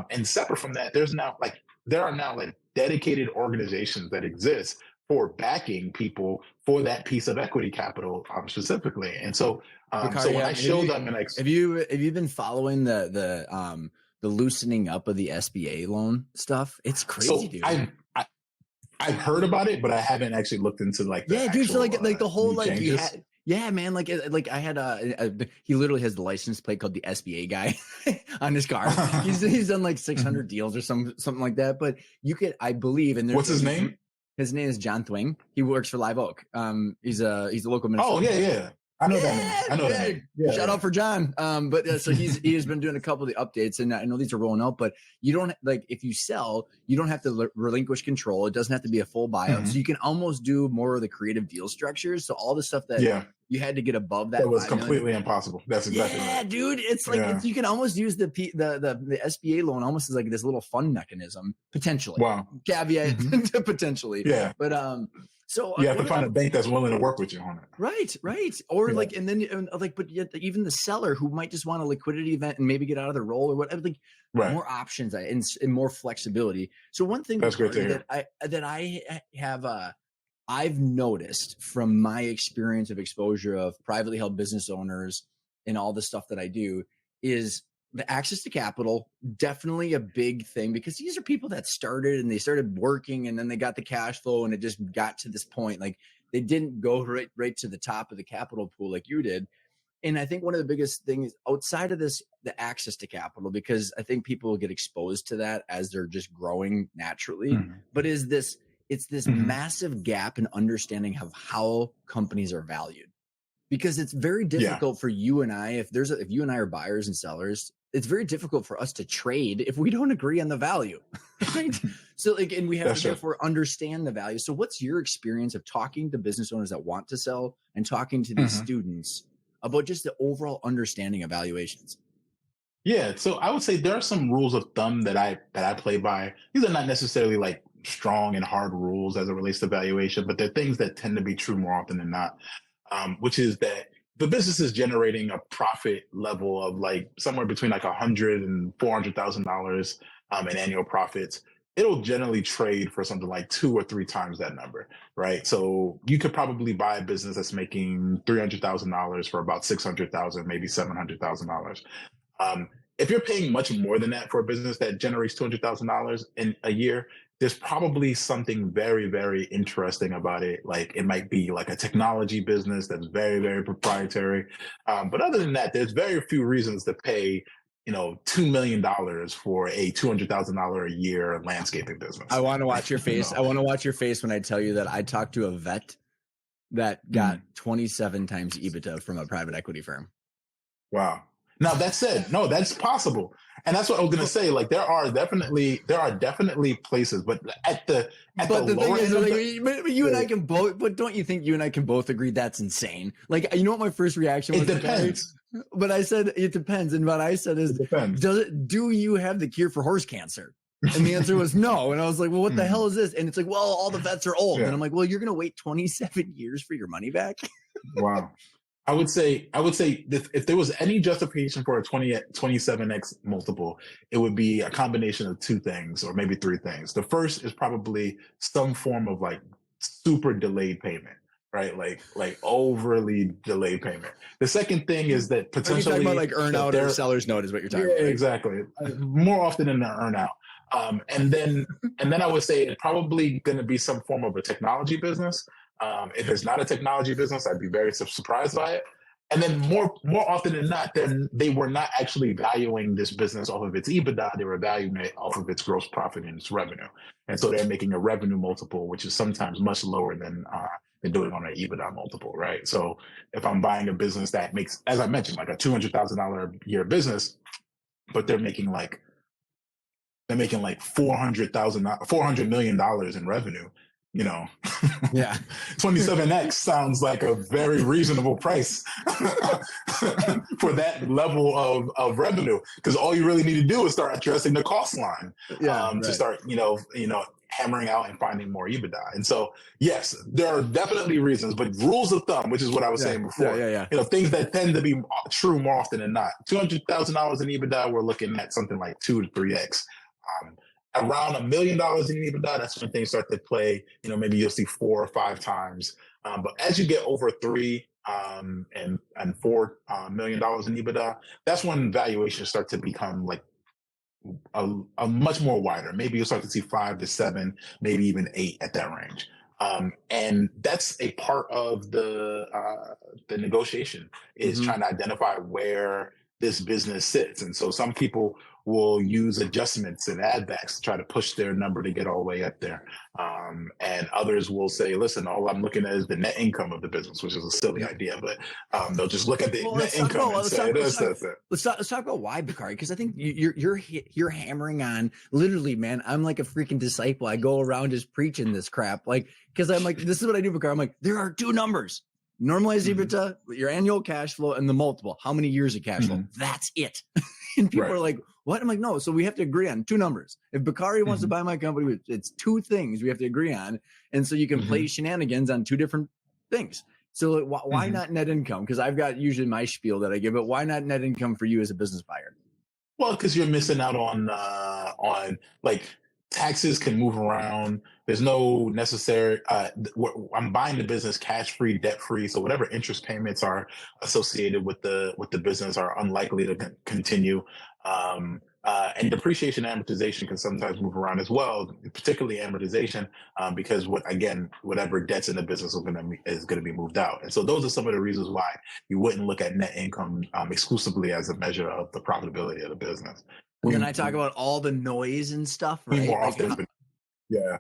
And separate from that, there are now dedicated organizations that exist for backing people for that piece of equity capital specifically. And so, Bakari, when I show them, and have you been following the loosening up of the SBA loan stuff? It's crazy, dude. I've heard about it, but I haven't actually looked into dude. So the whole changes. Man. I had he literally has the license plate called the SBA guy on his car. He's done like 600 deals or something like that. But I believe, and what's his name? His name is John Thwing. He works for Live Oak. He's a local minister. Oh yeah. I know that name. I know that Yeah, name. Yeah, shout yeah. out for John. So he has been doing a couple of the updates, and I know these are rolling out. But you don't like if you sell, you don't have to relinquish control. It doesn't have to be a full buyout, so Mhm. you can almost do more of the creative deal structures. So all the stuff that Yeah, you had to get above that that was 5 million. completely impossible. That's exactly Yeah, right. dude, it's like Yeah. you can almost use the SBA loan almost as like this little fund mechanism potentially. Wow. Caveat Hmm. to potentially, Yeah. but so You have to one of find a the bank that's willing to work with you on it. right, or Yeah. like, and then like, but yet even the seller who might just want a liquidity event and maybe get out of the role or whatever, like Right. more options and more flexibility. So one thing, That's great to Bakari, hear. that I have I've noticed from my experience of exposure of privately held business owners and all the stuff that I do is the access to capital, definitely a big thing, because these are people that started and they started working and then they got the cash flow and it just got to this point. Like they didn't go right to the top of the capital pool like you did. And I think one of the biggest things outside of this, the access to capital, because I think people get exposed to that as they're just growing naturally, Mhm. but it's this Mhm. massive gap in understanding of how companies are valued. Because it's very Yeah, difficult for you and I, if you and I are buyers and sellers, it's very difficult for us to trade if we don't agree on the value, right? So like, and we have to that's true. therefore understand the value. So what's your experience of talking to business owners that want to sell and talking to these Mhm. students about just the overall understanding of valuations? Yeah, so I would say there are some rules of thumb that I play by. These are not necessarily like strong and hard rules as it relates to valuation, but they're things that tend to be true more often than not. Which is that the business is generating a profit level of like somewhere between like 100 and $400,000 in annual profits. It'll generally trade for something like 2 or 3 times that number, right? So you could probably buy a business that's making $300,000 for about 600,000, maybe $700,000. If you're paying much more than that for a business that generates $200,000 in a year, there's probably something very, very interesting about it. Like it might be like a technology business that's very, very proprietary. But other than that, there's very few reasons to pay, $2 million for a $200,000 a year landscaping I business. want to watch your you face. know, I want to watch your face when I tell you that I talked to a vet that got Mm. 27 times EBITDA from a private equity firm. Wow. Now that said, no, that's possible, and that's what I was going to say. Like there are definitely places, but at the But the thing lower is, end of like, the but you and I can both. But don't you think you and I can both agree that's insane? Like, you know what my first reaction it was, Bakari? depends. But I said it depends, and what I said It is, depends. do you have the cure for horse cancer? And the answer was no. And I was like, well, what the hell Mhm. is this? And it's like, well, all the vets are old. And Yeah. I'm like, well, you're gonna wait 27 years for your money back. Wow. I would say if there was any justification for a 27x multiple, it would be a combination of two things or maybe three things. The first is probably some form of like super delayed payment, right? Like overly delayed payment. The second thing is that Are you talking about potentially like earn that out or they're seller's note is what you're yeah, talking about, right? exactly. More often than the earnout. And then I would say it's probably going to be some form of a technology business. If it's not a technology business, I'd be very surprised by it. And then more often than not, then they were not actually valuing this business off of its EBITDA. They were valuing it off of its gross profit and its revenue. And so they're making a revenue multiple, which is sometimes much lower than doing on an EBITDA multiple, right? So if I'm buying a business that makes, as I mentioned, like a $200,000 a year business, but they're making like $400 million in revenue, you know, Yeah. 27x sounds like a very reasonable price for that level of revenue. Because all you really need to do is start addressing the cost line Yeah. to Right. start, hammering out and finding more EBITDA. And so, yes, there are definitely reasons, but rules of thumb, which is what I was Yeah. saying Yeah. before, Yeah. Yeah. things that tend to be true more often than not. $200,000 in EBITDA, we're looking at something like 2 to 3x. Um, Around $1 million in EBITDA, that's when things start to play. Maybe you'll see 4 or 5 times. But as you get over three and $4 million in EBITDA, that's when valuations start to become like a much more wider. Maybe you'll start to see 5 to 7, maybe even 8 at that range. And that's a part of the negotiation is Mhm. trying to identify where this business sits. And so some people will use adjustments and add backs to try to push their number to get all the way up there. And others will say, listen, all I'm looking at is the net income of the business, which is a silly idea, but they'll just look at the net income and say, that's it. Let's talk about why, Bakari, because I think you're hammering on, literally, man. I'm like a freaking disciple. I go around just preaching this crap, like, because I'm like, this is what I do, Bakari. I'm like, there are two numbers: normalized EBITDA, your annual cash flow, and the multiple. How many years of cash flow? That's it. And people are like, what? I'm like, no. So we have to agree on two numbers. If Bakari wants to buy my company, it's two things we have to agree on, and so you can play shenanigans on two different things. So why not net income? Because I've got usually my spiel that I give, but why not net income for you as a business buyer? Well, because you're missing out on like taxes can move around. There's no necessary. I'm buying the business cash free, debt free. So whatever interest payments are associated with the business are unlikely to continue. And depreciation and amortization can sometimes move around as well, particularly amortization, because whatever debts in the business is going to be moved out. And so those are some of the reasons why you wouldn't look at net income exclusively as a measure of the profitability of the business. Well, then I talk about all the noise and stuff, right? More often, yeah.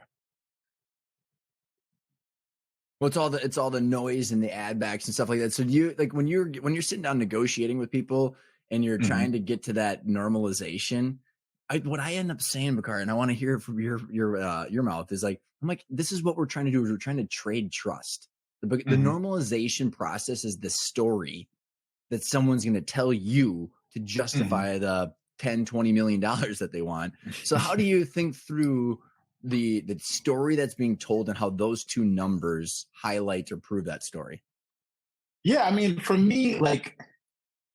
Well, it's all the noise and the ad backs and stuff like that. So do you, like, when you're sitting down negotiating with people and you're trying to get to that normalization, what I end up saying, Bakari, and I want to hear it from your mouth, is like, I'm like, this is what we're trying to do. Is we're trying to trade trust. The normalization process is the story that someone's going to tell you to justify the $10-20 million that they want. So how do you think through the story that's being told and how those two numbers highlight or prove that story? Yeah, I mean, for me, like,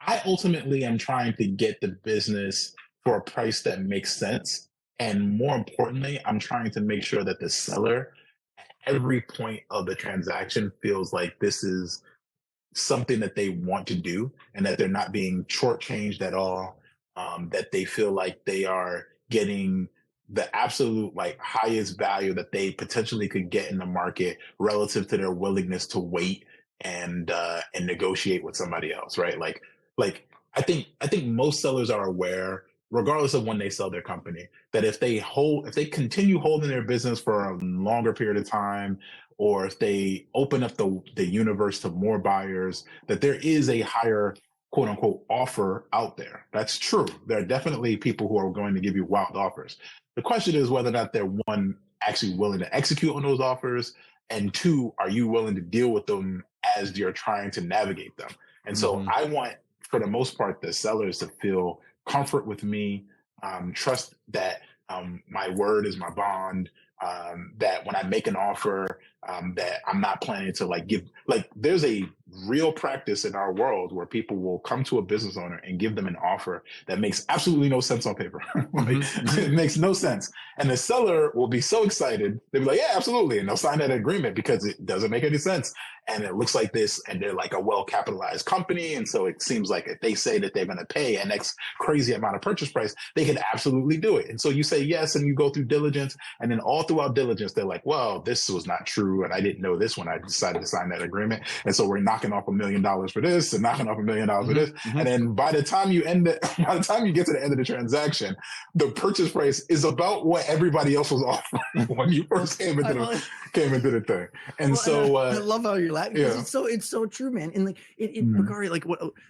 I ultimately am trying to get the business for a price that makes sense. And more importantly, I'm trying to make sure that the seller at every point of the transaction feels like this is something that they want to do and that they're not being shortchanged at all, that they feel like they are getting the absolute like highest value that they potentially could get in the market relative to their willingness to wait and negotiate with somebody else, right? Like I think most sellers are aware, regardless of when they sell their company, that if they continue holding their business for a longer period of time, or if they open up the universe to more buyers, that there is a higher quote unquote offer out there. That's true. There are definitely people who are going to give you wild offers. The question is whether or not they're, one, actually willing to execute on those offers, and two, are you willing to deal with them as you're trying to navigate them? And so I want, for the most part, the sellers to feel comfort with me, trust that my word is my bond, that when I make an offer, that I'm not planning to there's a real practice in our world where people will come to a business owner and give them an offer that makes absolutely no sense on paper. It makes no sense. And the seller will be so excited. They'll be like, yeah, absolutely. And they'll sign that agreement because it doesn't make any sense. And it looks like this, and they're like a well-capitalized company. And so it seems like if they say that they're going to pay an X crazy amount of purchase price, they can absolutely do it. And so you say yes, and you go through diligence. And then all throughout diligence, they're like, well, this was not true. And I didn't know this when I decided to sign that agreement. And so we're knocking off $1 million for this and knocking off $1 million for this. And then by the time you get to the end of the transaction, the purchase price is about what everybody else was offering when you first came into the thing. And I love how you're laughing, because it's so true, man. And like Bakari, like,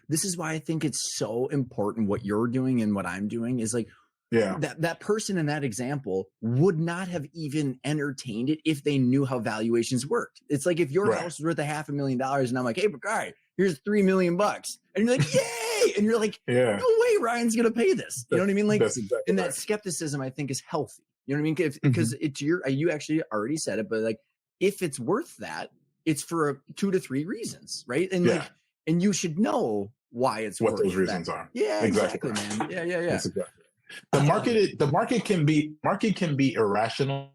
this is why I think it's so important what you're doing and what I'm doing is like, that person in that example would not have even entertained it if they knew how valuations worked. It's like if your house is worth $500,000 and I'm like, hey, Bakari, here's $3 million. And you're like, yay. And you're like, no way Ryan's going to pay this. You know what I mean? Like, and that skepticism, I think, is healthy. You know what I mean? Because it's you actually already said it, but like, if it's worth that, it's for 2 to 3 reasons, right? And like, and you should know why it's what worth those reasons that. are. Yeah, exactly, man. Yeah. That's exactly. The market can be irrational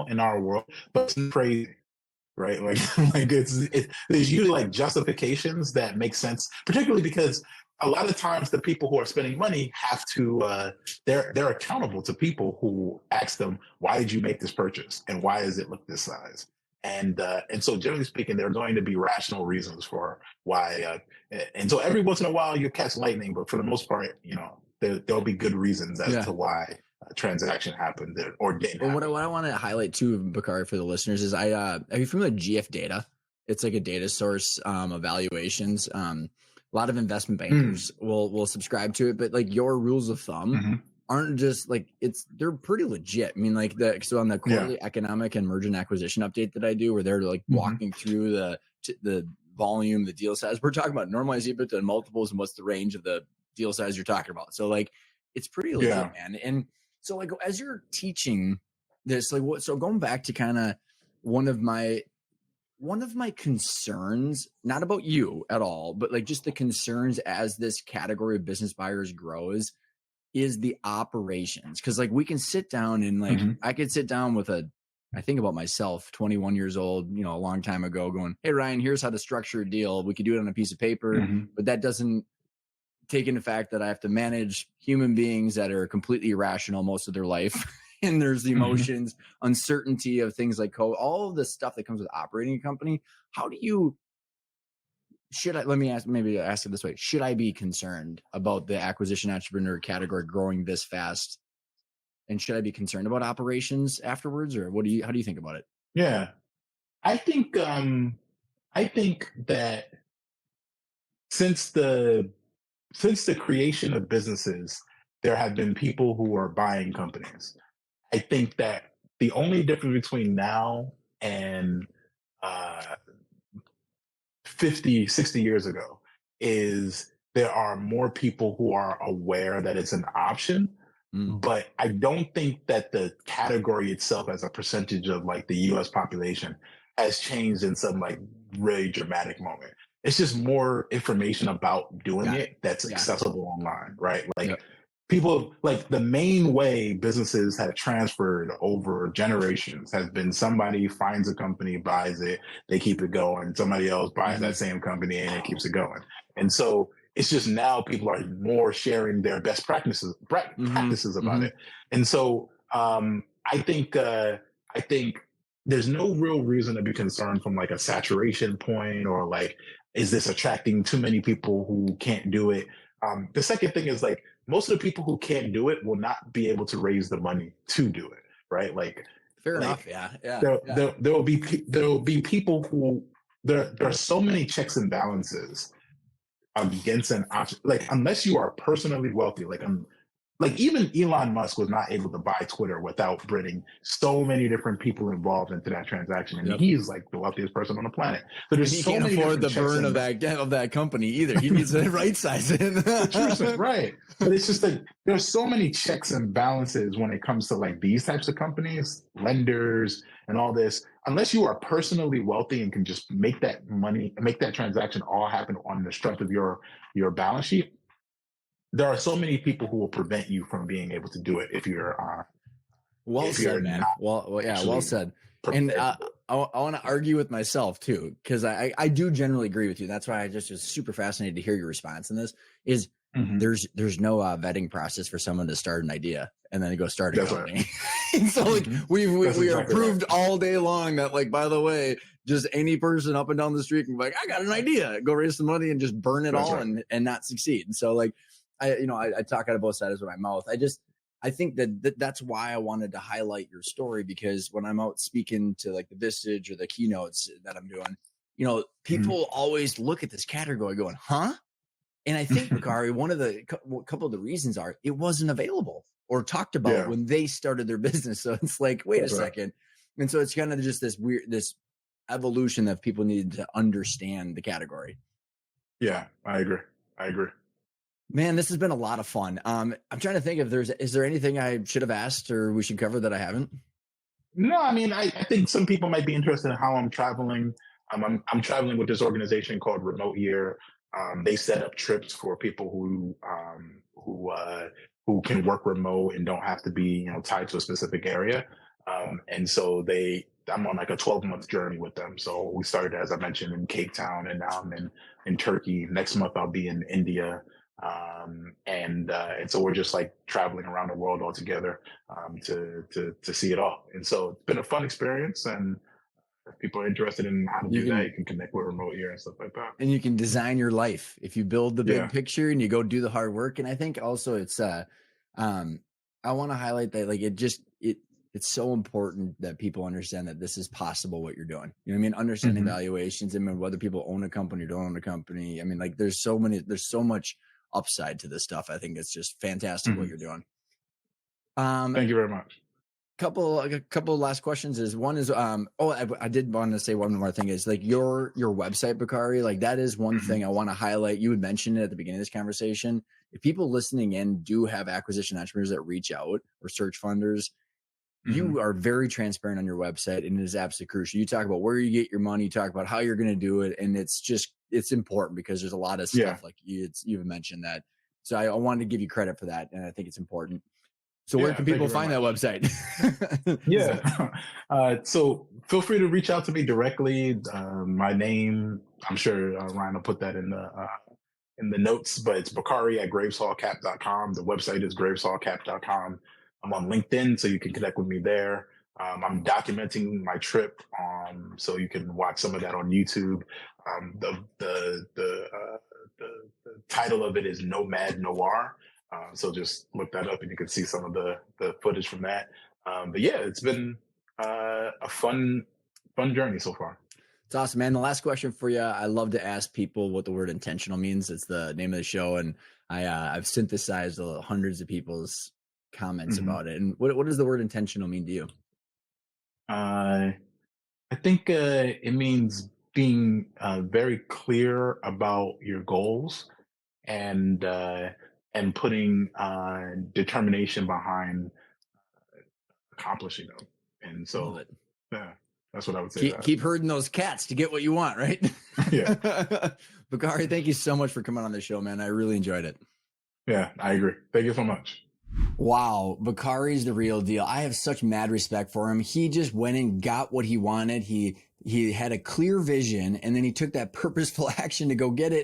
in our world, but it's crazy, right? Like there's usually like justifications that make sense, particularly because a lot of times the people who are spending money have to they're accountable to people who ask them, why did you make this purchase and why does it look this size? And so generally speaking, there are going to be rational reasons for why. And so every once in a while you catch lightning, but for the most part, there'll be good reasons as Yeah. to why a transaction happened or didn't Well, happen. what I want to highlight too, Bakari, for the listeners is are you familiar with GF data? It's like a data source of valuations. A lot of investment Mm, bankers will subscribe to it, but like your rules of thumb hmm. aren't just like they're pretty legit. I mean, like so on the Yeah. quarterly economic and merger and acquisition update that I do, where they're like Hmm. walking through the volume, the deal size. We're talking about normalized EBITDA and multiples and what's the range of the deal size you're talking about. So like it's pretty legit, Yeah. man. And so like as you're teaching this, like what, so going back to kind of one of my concerns, not about you at all, but like just the concerns as this category of business buyers grows is the operations. Cause like we can sit down and like Hmm. I could sit down with I think about myself, 21 years old, a long time ago, going, hey Ryan, here's how to structure a deal. We could do it on a piece of paper, Hmm. but that doesn't take into fact that I have to manage human beings that are completely irrational most of their life. And there's the Hmm. emotions, uncertainty of things like code, all of the stuff that comes with operating a company. How do you, let me ask it this way. Should I be concerned about the acquisition entrepreneur category growing this fast? And should I be concerned about operations afterwards? Or how do you think about it? Yeah. I think I think that since the since the creation of businesses, there have been people who are buying companies. I think that the only difference between now and uh, 50, 60 years ago is there are more people who are aware that it's an option. Mm, But I don't think that the category itself as a percentage of like the US population has changed in some like really dramatic moment. It's just more information about doing got it. it that's Yeah. accessible online, right? Like Yep. people, like the main way businesses have transferred over generations has been somebody finds a company, buys it, they keep it going. Somebody else buys Mm-hmm. that same company and it keeps it going. And so it's just now people are more sharing their best Mm-hmm. practices about Mm-hmm. it. And so I think there's no real reason to be concerned from like a saturation point or like, is this attracting too many people who can't do it? The second thing is like most of the people who can't do it will not be able to raise the money to do it, right? Fair enough. Like Yeah. Yeah. there Yeah. there there will be people who there are so many checks and balances against an option. Like unless you are personally wealthy, like even Elon Musk was not able to buy Twitter without bringing so many different people involved into that transaction, and Yep. he's like the wealthiest person on the planet. So And there's he so can't many afford different the checks burn and of that company either. He needs to right size the truth is it. right, but it's just like there's so many checks and balances when it comes to like these types of companies, lenders, and all this. Unless you are personally wealthy and can just make that money, make that transaction all happen on the strength of your balance sheet, there are so many people who will prevent you from being able to do it Well if you're said, man. not Yeah, well actually said. And prepared to do I want to argue with myself too, because I do generally agree with you. That's why I just was super fascinated to hear your response in this. Is it. Hmm. there's no vetting process for someone to start an idea and then go start a That's right. company. And so like Hmm. That's we are exactly right. proved all day long that like by the way, just any person up and down the street can be like, I got an idea, go raise some money and just burn it That's all right. and not succeed. And so like I talk out of both sides of my mouth. I think that's why I wanted to highlight your story, because when I'm out speaking to like the Vistage or the keynotes that I'm doing, people always look at this category going, huh? And I think, Hmm. Bakari, one of the couple of the reasons are it wasn't available or talked about Yeah, when they started their business. So it's like, wait a that's right. second. And so it's kind of just this evolution that people need to understand the category. Yeah, I agree. I agree. Man, this has been a lot of fun. I'm trying to think if is there anything I should have asked or we should cover that I haven't? No, I mean, I think some people might be interested in how I'm traveling. I'm traveling with this organization called Remote Year. They set up trips for people who can work remote and don't have to be tied to a specific area. And so I'm on like a 12-month journey with them. So we started, as I mentioned, in Cape Town, and now I'm in Turkey. Next month I'll be in India. And so we're just like traveling around the world all together to see it all. And so it's been a fun experience, and if people are interested in how to You do that, can, you can connect with remote here and stuff like that. and you can design your life if you build the big Yeah. picture and you go do the hard work. And I think also it's I want to highlight that like it's so important that people understand that this is possible what you're doing. You know what I mean? Understanding Hmm. valuations, I mean, whether people own a company or don't own a company. I mean, like there's so much upside to this stuff. I think it's just fantastic what Hmm. you're doing. Um, Thank you very much. a couple of last questions is one is I did want to say one more thing is like your website, Bakari, like that is one Hmm. thing I want to highlight. You had mentioned it at the beginning of this conversation. If people listening in do have acquisition entrepreneurs that reach out or search funders, Hmm. you are very transparent on your website and it is absolutely crucial. You talk about where you get your money, you talk about how you're going to do it, and it's important because there's a lot of Yeah. stuff like you've mentioned that. So I wanted to give you credit for that, and I think it's important. So where Yeah. can Thank people you very find that much. website? Yeah. So feel free to reach out to me directly. My name, I'm sure Ryan will put that in the notes, but it's Bakari at graveshallcap.com. The website is graveshallcap.com. I'm on LinkedIn, so you can connect with me there. I'm documenting my trip, so you can watch some of that on YouTube. The title of it is Nomad Noir. So just look that up, and you can see some of the footage from that. But yeah, it's been a fun journey so far. It's awesome, man. The last question for you. I love to ask people what the word intentional means. It's the name of the show. And I've synthesized hundreds of people's comments Hmm. about it. And what does the word intentional mean to you? I think it means being very clear about your goals and putting determination behind accomplishing them. And Love so, it. yeah, that's what I would say. Keep herding those cats to get what you want, right? Yeah, Bakari, thank you so much for coming on the show, man. I really enjoyed it. yeah, I agree. Thank you so much. Wow, Bakari's the real deal. I have such mad respect for him. He just went and got what he wanted. He had a clear vision, and then he took that purposeful action to go get it.